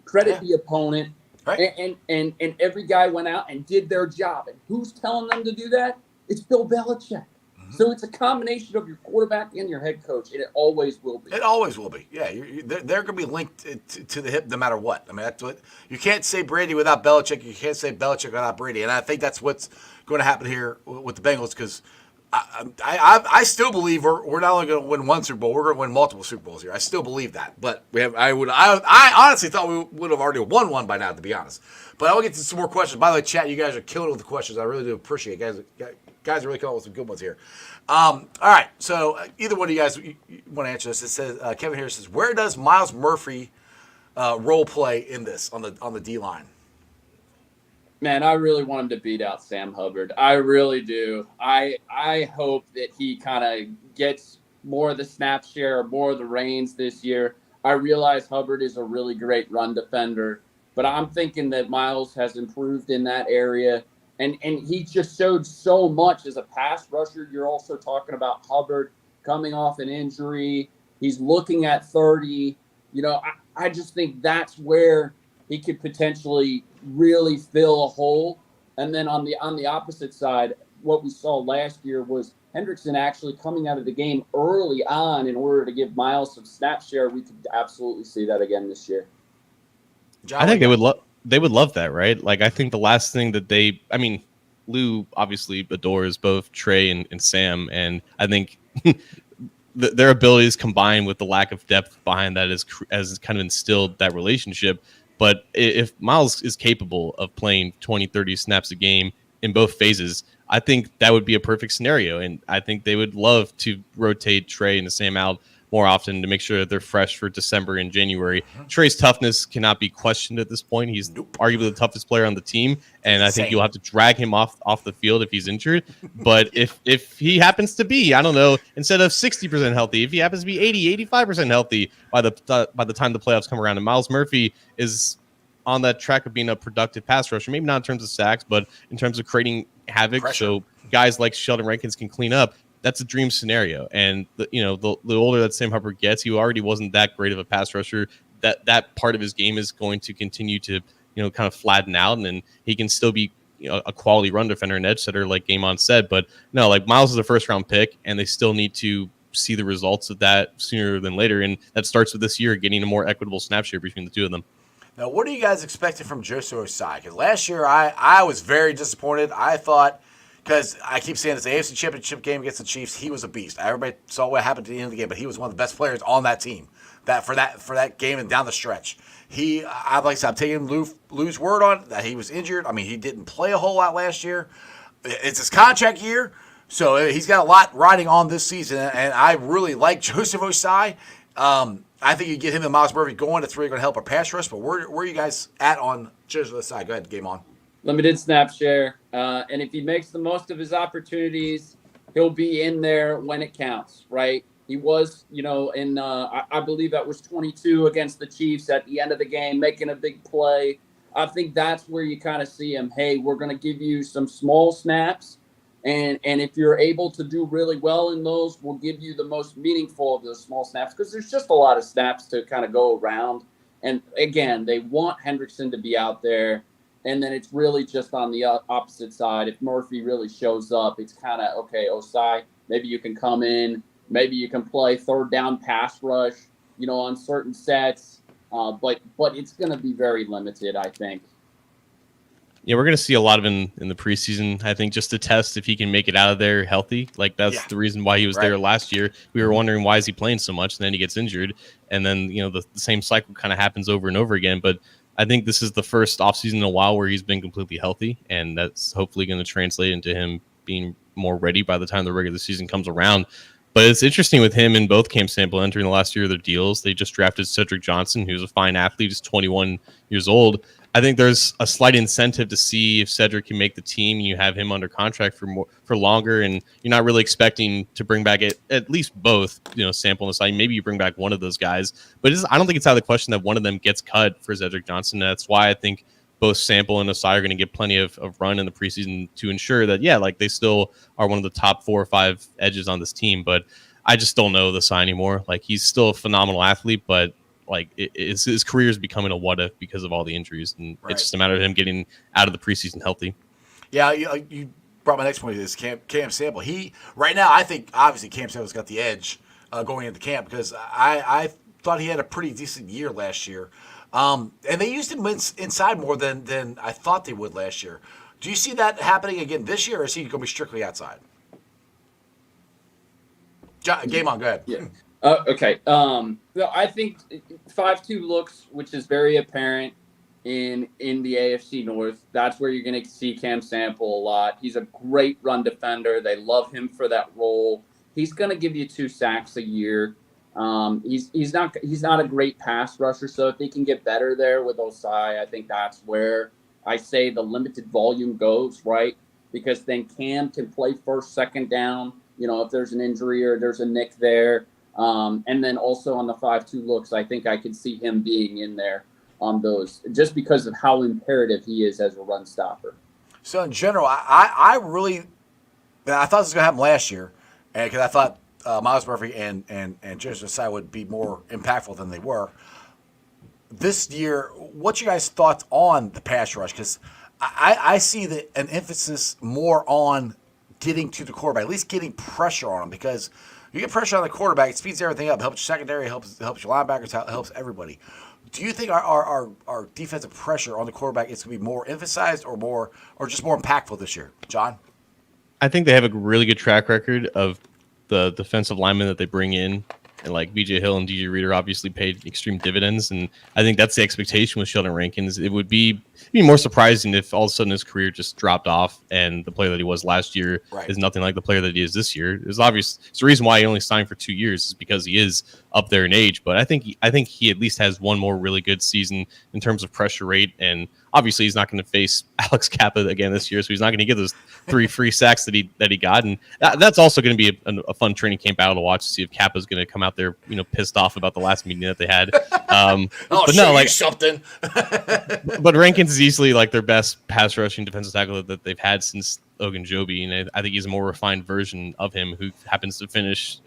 credit the opponent, and every guy went out and did their job. And who's telling them to do that? It's Bill Belichick. So it's a combination of your quarterback and your head coach, and it always will be. It always will be. Yeah, they're going to be linked to the hip no matter what. I mean, that's what you can't say Brady without Belichick. You can't say Belichick without Brady, and I think that's what's going to happen here with the Bengals because I still believe we're not only going to win one Super Bowl, we're going to win multiple Super Bowls here. I still believe that, but I honestly thought we would have already won one by now, to be honest. But I will get to some more questions. By the way, chat, you guys are killing with the questions. I really do appreciate it, guys. Guys are really coming up with some good ones here. All right, so either one of you guys you want to answer this. It says Kevin here says, where does Myles Murphy role play in this on the D line? Man, I really want him to beat out Sam Hubbard. I really do. I hope that he kind of gets more of the snap share, more of the reins this year. I realize Hubbard is a really great run defender, but I'm thinking that Myles has improved in that area. And he just showed so much as a pass rusher. You're also talking about Hubbard coming off an injury. He's looking at 30. I just think that's where he could potentially really fill a hole. And then on the opposite side, what we saw last year was Hendrickson actually coming out of the game early on in order to give Myles some snap share. We could absolutely see that again this year. I think they would love that, right? Like, I think the last thing that Lou obviously adores both Trey and Sam, and I think their abilities combined with the lack of depth behind that has kind of instilled that relationship. But if Myles is capable of playing 20, 30 snaps a game in both phases, I think that would be a perfect scenario. And I think they would love to rotate Trey and Sam out more often to make sure that they're fresh for December and January. Trey's toughness cannot be questioned at this point. He's arguably the toughest player on the team, and I think you'll have to drag him off the field if he's injured. But if he happens to be, I don't know, instead of 60% healthy, if he happens to be 80, 85% healthy by the time the playoffs come around, and Myles Murphy is on that track of being a productive pass rusher, maybe not in terms of sacks, but in terms of creating havoc, so guys like Sheldon Rankins can clean up. That's a dream scenario. And the older that Sam Hubbard gets, he already wasn't that great of a pass rusher. That part of his game is going to continue to kind of flatten out, and then he can still be a quality run defender and edge setter, like Game On said. But no, like Myles is a first round pick, and they still need to see the results of that sooner than later. And that starts with this year getting a more equitable snap share between the two of them. Now, what are you guys expecting from Joseph Osai? Because last year I was very disappointed. I thought, because I keep saying this, the AFC Championship game against the Chiefs, he was a beast. Everybody saw what happened at the end of the game, but he was one of the best players on that team. For that game and down the stretch, like I said, I'm taking Lou's word on it, that he was injured. I mean, he didn't play a whole lot last year. It's his contract year, so he's got a lot riding on this season, and I really like Joseph Osai. I think you get him and Miles Murphy going. It's really going to help our pass rush. But where are you guys at on Joseph Osai? Go ahead, game on. Limited snap share, and if he makes the most of his opportunities, he'll be in there when it counts, right? He was, I believe that was 22 against the Chiefs at the end of the game, making a big play. I think that's where you kind of see him. Hey, we're going to give you some small snaps, and if you're able to do really well in those, we'll give you the most meaningful of those small snaps, because there's just a lot of snaps to kind of go around. And again, they want Hendrickson to be out there, and then it's really just on the opposite side. If Murphy really shows up, it's kind of, okay, Osai, maybe you can come in. Maybe you can play third down pass rush, on certain sets. But it's going to be very limited, I think. Yeah, we're going to see a lot of him in the preseason, I think, just to test if he can make it out of there healthy. Like, that's the reason why he was there last year. We were wondering, why is he playing so much? And then he gets injured. And then, the same cycle kind of happens over and over again. But I think this is the first offseason in a while where he's been completely healthy. And that's hopefully going to translate into him being more ready by the time the regular season comes around. But it's interesting with him and both Cam Sample entering the last year of their deals. They just drafted Cedric Johnson, who's a fine athlete. He's 21 years old. I think there's a slight incentive to see if Cedric can make the team, and you have him under contract for longer, and you're not really expecting to bring back at least both, Sample and Asai. Maybe you bring back one of those guys, but I don't think it's out of the question that one of them gets cut for Cedric Johnson. That's why I think both Sample and Asai are going to get plenty of run in the preseason to ensure that, they still are one of the top 4 or 5 edges on this team. But I just don't know the Asai anymore. Like, he's still a phenomenal athlete, but his career is becoming a what if because of all the injuries, and it's just a matter of him getting out of the preseason healthy. Yeah, you brought my next point. Is Cam Sample? Right now, I think obviously Cam Sample's got the edge going into camp, because I thought he had a pretty decent year last year. And they used him inside more than I thought they would last year. Do you see that happening again this year, or is he going to be strictly outside? Game on, go ahead. Yeah. Okay. I think 5-2 looks, which is very apparent in the AFC North. That's where you're going to see Cam Sample a lot. He's a great run defender. They love him for that role. He's going to give you 2 sacks a year. He's not a great pass rusher, so if he can get better there with Osai, I think that's where I say the limited volume goes, right? Because then Cam can play first, second down, if there's an injury or there's a nick there. And then also on the 5-2 looks, I think I could see him being in there on those, just because of how imperative he is as a run stopper. So in general, I thought this was going to happen last year, because I thought Miles Murphy and Joseph Osai would be more impactful than they were. This year, what's your guys' thoughts on the pass rush? Because I see an emphasis more on getting to the quarterback, at least getting pressure on him, because you get pressure on the quarterback, it speeds everything up. It helps your secondary, helps your linebackers, helps everybody. Do you think our defensive pressure on the quarterback is going to be more emphasized or just more impactful this year? John? I think they have a really good track record of the defensive linemen that they bring in. And like BJ Hill and DJ Reader obviously paid extreme dividends. And I think that's the expectation with Sheldon Rankins. It would be more surprising if all of a sudden his career just dropped off and the player that he was last year is nothing like the player that he is this year. It's obvious. It's the reason why he only signed for 2 years is because he is up there in age. But I think he at least has one more really good season in terms of pressure rate. And obviously he's not going to face Alex Kappa again this year, so he's not going to get those 3 free sacks that he got. And that's also going to be a fun training camp battle to watch to see if Kappa's going to come out there, pissed off about the last meeting that they had. But no, like something. But Rankins is easily like their best pass rushing defensive tackle that they've had since Ogunjobi, and I think he's a more refined version of him who happens to finish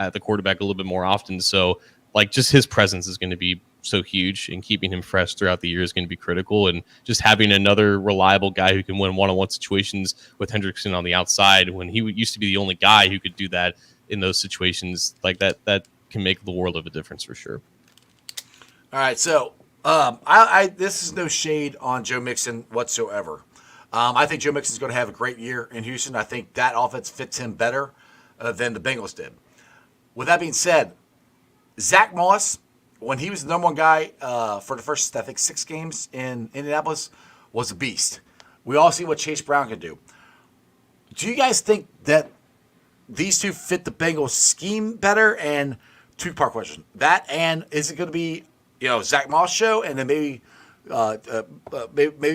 at the quarterback a little bit more often. So like just his presence is going to be so huge, and keeping him fresh throughout the year is going to be critical. And just having another reliable guy who can win one-on-one situations with Hendrickson on the outside, when he used to be the only guy who could do that in those situations like that can make the world of a difference for sure. All right, so I this is no shade on Joe Mixon whatsoever. I think Joe Mixon's going to have a great year in Houston. I think that offense fits him better than the Bengals did. With that being said, Zach Moss, when he was the number one guy for the first, I think, 6 games in Indianapolis, was a beast. We all see what Chase Brown can do. Do you guys think that these two fit the Bengals scheme better? And two-part question. That, and is it going to be, Zach Moss show and then maybe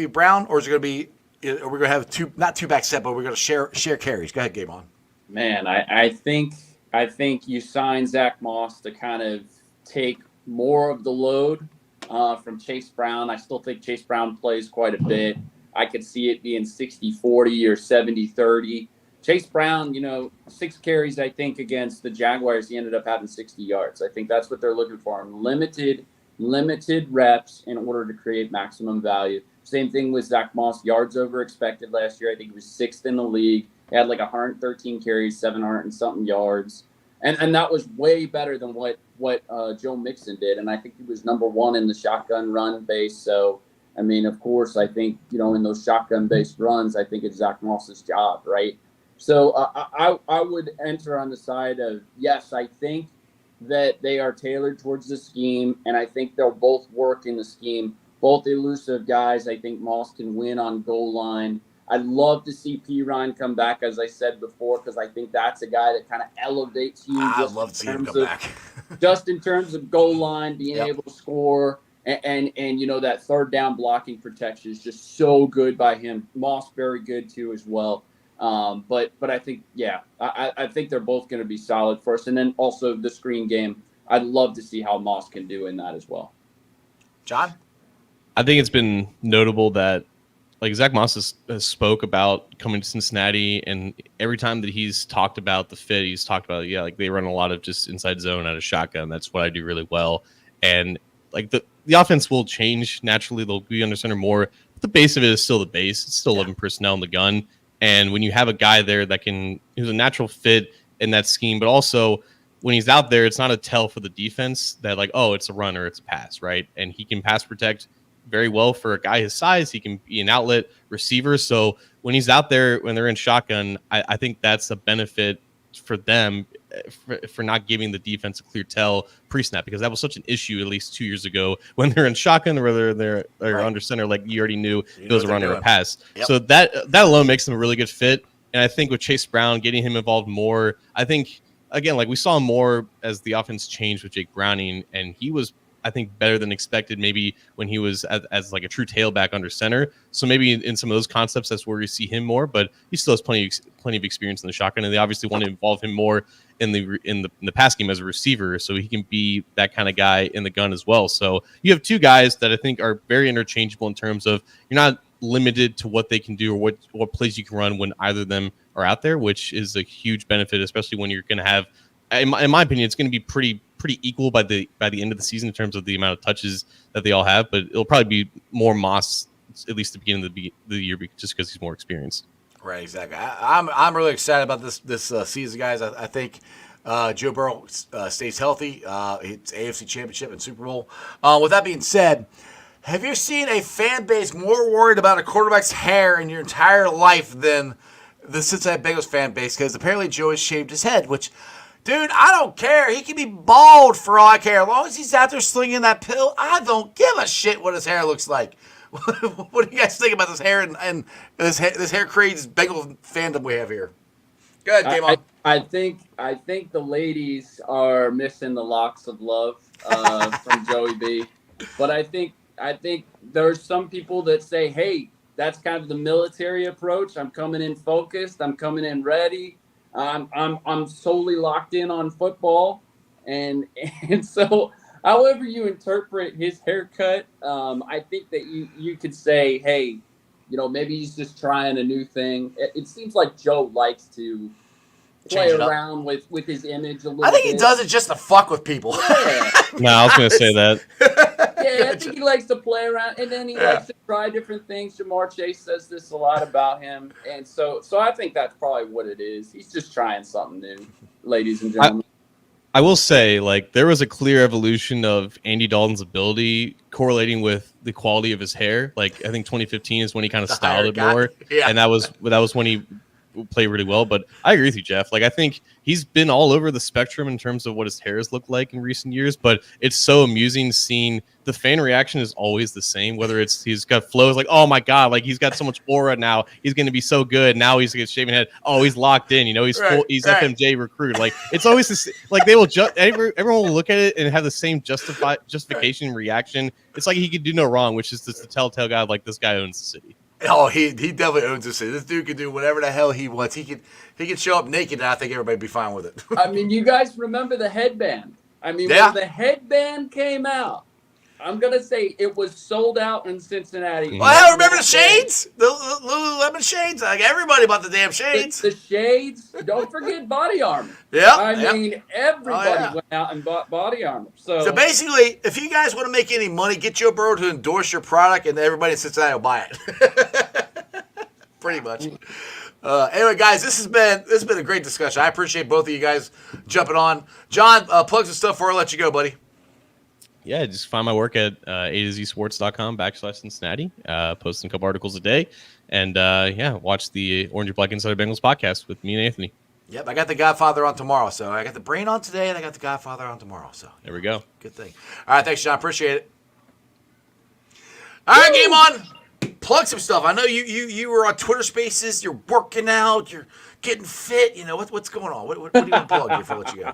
Brown, or is it going to be, are we going to have not two back set, but we're going to share carries? Go ahead, Game On. Man, I think you sign Zach Moss to kind of take more of the load from Chase Brown. I still think Chase Brown plays quite a bit. I could see it being 60-40 or 70-30. Chase Brown, 6 carries, I think, against the Jaguars, he ended up having 60 yards. I think that's what they're looking for him. Limited reps in order to create maximum value. Same thing with Zach Moss, yards over expected last year. I think he was 6th in the league. He had like 113 carries, 700 and something yards. And that was way better than what Joe Mixon did. And I think he was number 1 in the shotgun run base. So, I mean, of course, I think, in those shotgun-based runs, I think it's Zach Moss's job, right? So I would enter on the side of, yes, I think that they are tailored towards the scheme, and I think they'll both work in the scheme. Both elusive guys. I think Moss can win on goal line. I'd love to see P. Ryan come back, as I said before, because I think that's a guy that kind of elevates you. I'd love to see him come back. Just in terms of goal line, being able to score, and that third down blocking protection is just so good by him. Moss very good too as well. But I think, I think they're both going to be solid for us. And then also the screen game, I'd love to see how Moss can do in that as well. John? I think it's been notable that Zach Moss has spoke about coming to Cincinnati, and every time that he's talked about the fit, he's talked about, they run a lot of just inside zone out of shotgun. That's what I do really well. And the offense will change naturally. They'll be under center more, but the base of it is still the base. It's still 11 personnel in the gun. And when you have a guy there who's a natural fit in that scheme, but also when he's out there, it's not a tell for the defense that it's a run or it's a pass, right? And he can pass protect very well for a guy his size. He can be an outlet receiver. So when he's out there, when they're in shotgun, I think that's a benefit for them for not giving the defense a clear tell pre-snap, because that was such an issue at least 2 years ago when they're in shotgun, whether they're under center, you already knew it was a run or a pass. Yep. So that alone makes them a really good fit. And I think with Chase Brown, getting him involved more, I think, again, we saw more as the offense changed with Jake Browning, and he was, I think, better than expected maybe when he was as a true tailback under center. So maybe in some of those concepts, that's where we see him more, but he still has plenty of experience in the shotgun, and they obviously want to involve him more in the pass game as a receiver, so he can be that kind of guy in the gun as well. So you have two guys that I think are very interchangeable in terms of you're not limited to what they can do or what plays you can run when either of them are out there, which is a huge benefit, especially when you're going to have, in my opinion, it's going to be pretty equal by the end of the season in terms of the amount of touches that they all have, but it'll probably be more Moss at least at the beginning of the year just because he's more experienced. Right, exactly. I'm really excited about this season, guys. I think Joe Burrow stays healthy. It's AFC Championship and Super Bowl. With that being said, have you seen a fan base more worried about a quarterback's hair in your entire life than the Cincinnati Bengals fan base? Because apparently Joe has shaved his head, which, dude, I don't care. He can be bald for all I care. As long as he's out there slinging that pill, I don't give a shit what his hair looks like. What do you guys think about this hair and this hair creates Bengal fandom we have here? Go ahead, Game On. I think the ladies are missing the locks of love from Joey B. But I think there's some people that say, hey, that's kind of the military approach. I'm coming in focused. I'm coming in ready. I'm solely locked in on football, and so. However you interpret his haircut, I think that you could say, hey, maybe he's just trying a new thing. It seems like Joe likes to play around with his image a little bit. I think he does it just to fuck with people. Yeah. No, I was going to say that. Yeah, I think he likes to play around, and then he likes to try different things. Jamar Chase says this a lot about him, and so I think that's probably what it is. He's just trying something new, ladies and gentlemen. I will say, like, there was a clear evolution of Andy Dalton's ability correlating with the quality of his hair. Like, I think 2015 is when he kind of styled it more, and that was when he played really well. But I agree with you, Jeff. Like, I think he's been all over the spectrum in terms of what his hair has looked like in recent years. But it's so amusing seeing the fan reaction is always the same. Whether it's he's got flows like, oh my god, like he's got so much aura now, he's going to be so good. Now he's got shaving head. Oh, he's locked in. You know, he's full. He's FMJ recruit. Like it's always this. Like they will everyone will look at it and have the same justification reaction. It's like he could do no wrong, which is just the telltale guy. Like this guy owns the city. Oh, he definitely owns the city. This dude can do whatever the hell he wants. He can show up naked, and I think everybody'd be fine with it. I mean, you guys remember the headband? I mean, when the headband came out, I'm gonna say it was sold out in Cincinnati. Well, hell, remember the shades? The Lululemon shades? Like everybody bought the damn shades. The shades. Don't forget body armor. Yeah. I mean, everybody went out and bought body armor. So basically, if you guys want to make any money, get Joe Burrow to endorse your product, and everybody in Cincinnati will buy it. Pretty much. Anyway, guys, this has been a great discussion. I appreciate both of you guys jumping on. John, plug some stuff before I let you go, buddy. Yeah, just find my work at a2zsports.com/Cincinnati. Posting a couple articles a day. And, watch the Orange and Black Insider Bengals podcast with me and Anthony. Yep, I got the Godfather on tomorrow. So I got the Brain on today, and I got the Godfather on tomorrow. So there we go. Good thing. All right, thanks, John. Appreciate it. All right, game on. Plug some stuff. I know you were on Twitter Spaces. You're working out. You're getting fit. You know what's going on. What do you want to plug here before I let you go?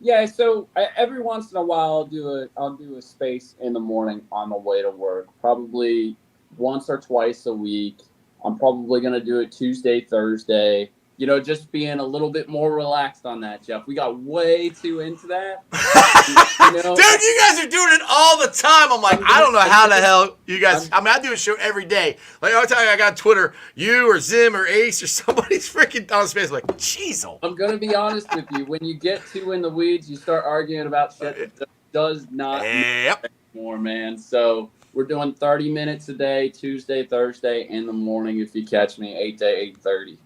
Yeah, so every once in a while I'll do a space in the morning on the way to work, probably once or twice a week. I'm probably going to do it Tuesday, Thursday. You know, just being a little bit more relaxed on that, Jeff. We got way too into that. Dude, you guys are doing it all the time. I'm like, I don't know how the hell you guys. I do a show every day. Like, every time I got Twitter, you or Zim or Ace or somebody's freaking on space. Like, jeez. I'm going to be honest with you. When you get too in the weeds, you start arguing about shit that does not anymore, man. So we're doing 30 minutes a day, Tuesday, Thursday, in the morning, if you catch me, 8 to 8:30.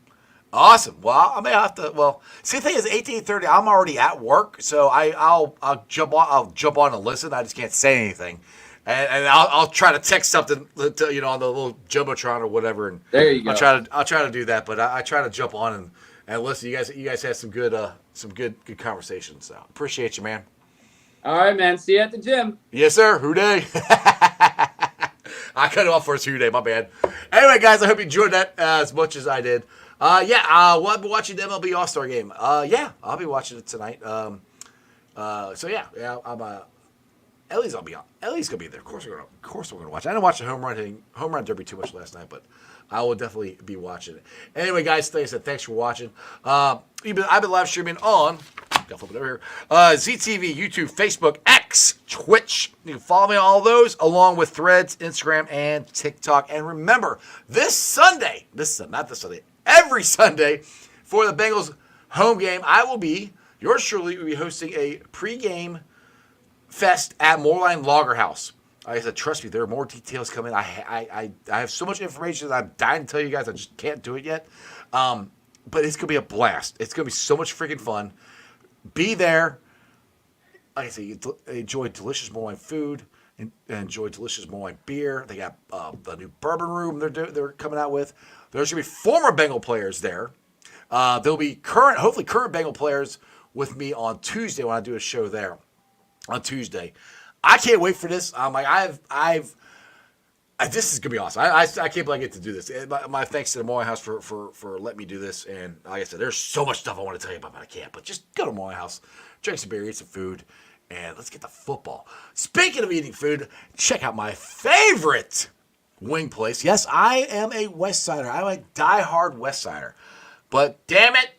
Awesome. Well, I may have to. Well, see, the thing is, 8 to 8:30. I'm already at work, so I'll jump on. I'll jump on and listen. I just can't say anything, and I'll try to text something to, on the little jumbotron or whatever. And there you go. I'll try to do that, but I try to jump on and listen. You guys had some good conversations. So appreciate you, man. All right, man. See you at the gym. Yes, sir. Hooday. I cut it off for his hooday. My bad. Anyway, guys, I hope you enjoyed that as much as I did. We'll be watching the MLB All-Star Game. I'll be watching it tonight. I'm Ellie's gonna be on. Ellie's gonna be there. Of course we're gonna watch. I didn't watch the home run derby too much last night, but I will definitely be watching it. Anyway, guys, like I said, thanks for watching. I've been live streaming on. Got flip it over here. ZTV, YouTube, Facebook, X, Twitch. You can follow me on all those, along with Threads, Instagram, and TikTok. And remember, every Sunday, for the Bengals home game, yours truly will be hosting a pregame fest at Moorline Lager House. Like I said, trust me, there are more details coming. I have so much information that I'm dying to tell you guys. I just can't do it yet. But it's going to be a blast. It's going to be so much freaking fun. Be there. Like I said, you enjoy delicious Moorline food and enjoy delicious Moorline beer. They got the new bourbon room they're coming out with. There's going to be former Bengal players there. There'll be hopefully current Bengal players with me on Tuesday when I do a show there on Tuesday. I can't wait for this. This is gonna be awesome. I can't believe I get to do this. My thanks to the Moorline House for letting me do this. And like I said, there's so much stuff I want to tell you about, but I can't. But just go to Moorline House, drink some beer, eat some food, and let's get the football. Speaking of eating food, check out my favorite wing place. Yes, I am a West Sider. I'm a diehard West Sider. But damn it,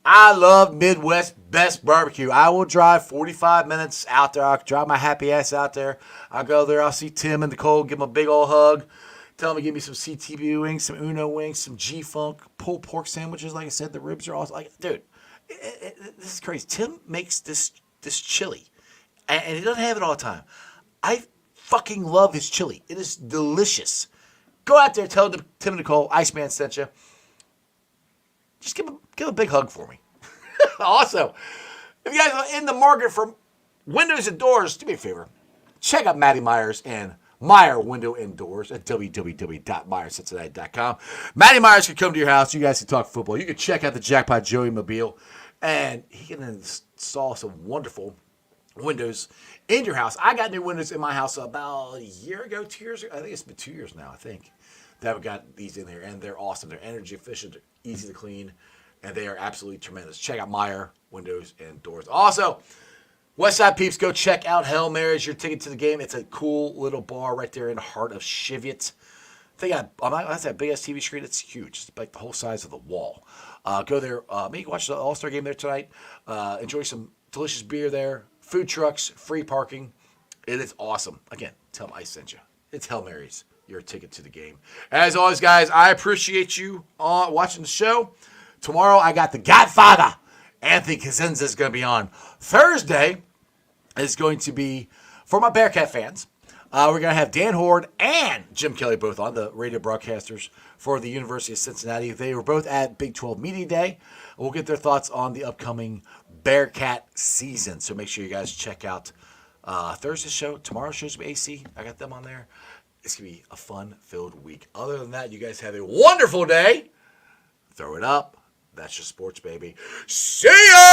I love Midwest best barbecue. I will drive 45 minutes out there. I'll drive my happy ass out there. I'll go there. I'll see Tim and Nicole, give them a big old hug. Tell them to give me some CTB wings, some Uno wings, some G-Funk, pulled pork sandwiches. Like I said, the ribs are awesome. Like, dude, this is crazy. Tim makes this chili. and he doesn't have it all the time. I fucking love his chili. It is delicious. Go out there, tell Tim and Nicole, Iceman sent you. Just give a big hug for me. Also, if you guys are in the market for windows and doors, do me a favor. Check out Matty Myers and Meyer Window and Doors at www.meyercincinnati.com. Matty Myers can come to your house. You guys can talk football. You can check out the Jackpot Joey Mobile, and he can install some wonderful windows in your house. I got new windows in my house about a year ago, 2 years ago. I think it's been 2 years now, I think, that I've got these in here, and they're awesome. They're energy efficient, they're easy to clean, and they are absolutely tremendous. Check out Meyer Windows and Doors. Also, Westside Peeps, go check out Hail Mary's, your ticket to the game. It's a cool little bar right there in the heart of Cheviot. They got, that's that big ass TV screen. It's huge. It's like the whole size of the wall. Go there. Maybe watch the All-Star game there tonight. Enjoy some delicious beer there. Food trucks, free parking. It is awesome. Again, tell them I sent you. It's Hail Mary's, your ticket to the game. As always, guys, I appreciate you watching the show. Tomorrow, I got the Godfather. Anthony Cosenza is going to be on. Thursday is going to be, for my Bearcat fans, we're going to have Dan Horde and Jim Kelly both on, the radio broadcasters for the University of Cincinnati. They were both at Big 12 Media Day. We'll get their thoughts on the upcoming Bearcat season. So make sure you guys check out Thursday's show. Tomorrow's show's with AC. I got them on there. It's going to be a fun-filled week. Other than that, you guys have a wonderful day. Throw it up. That's just sports, baby. See ya!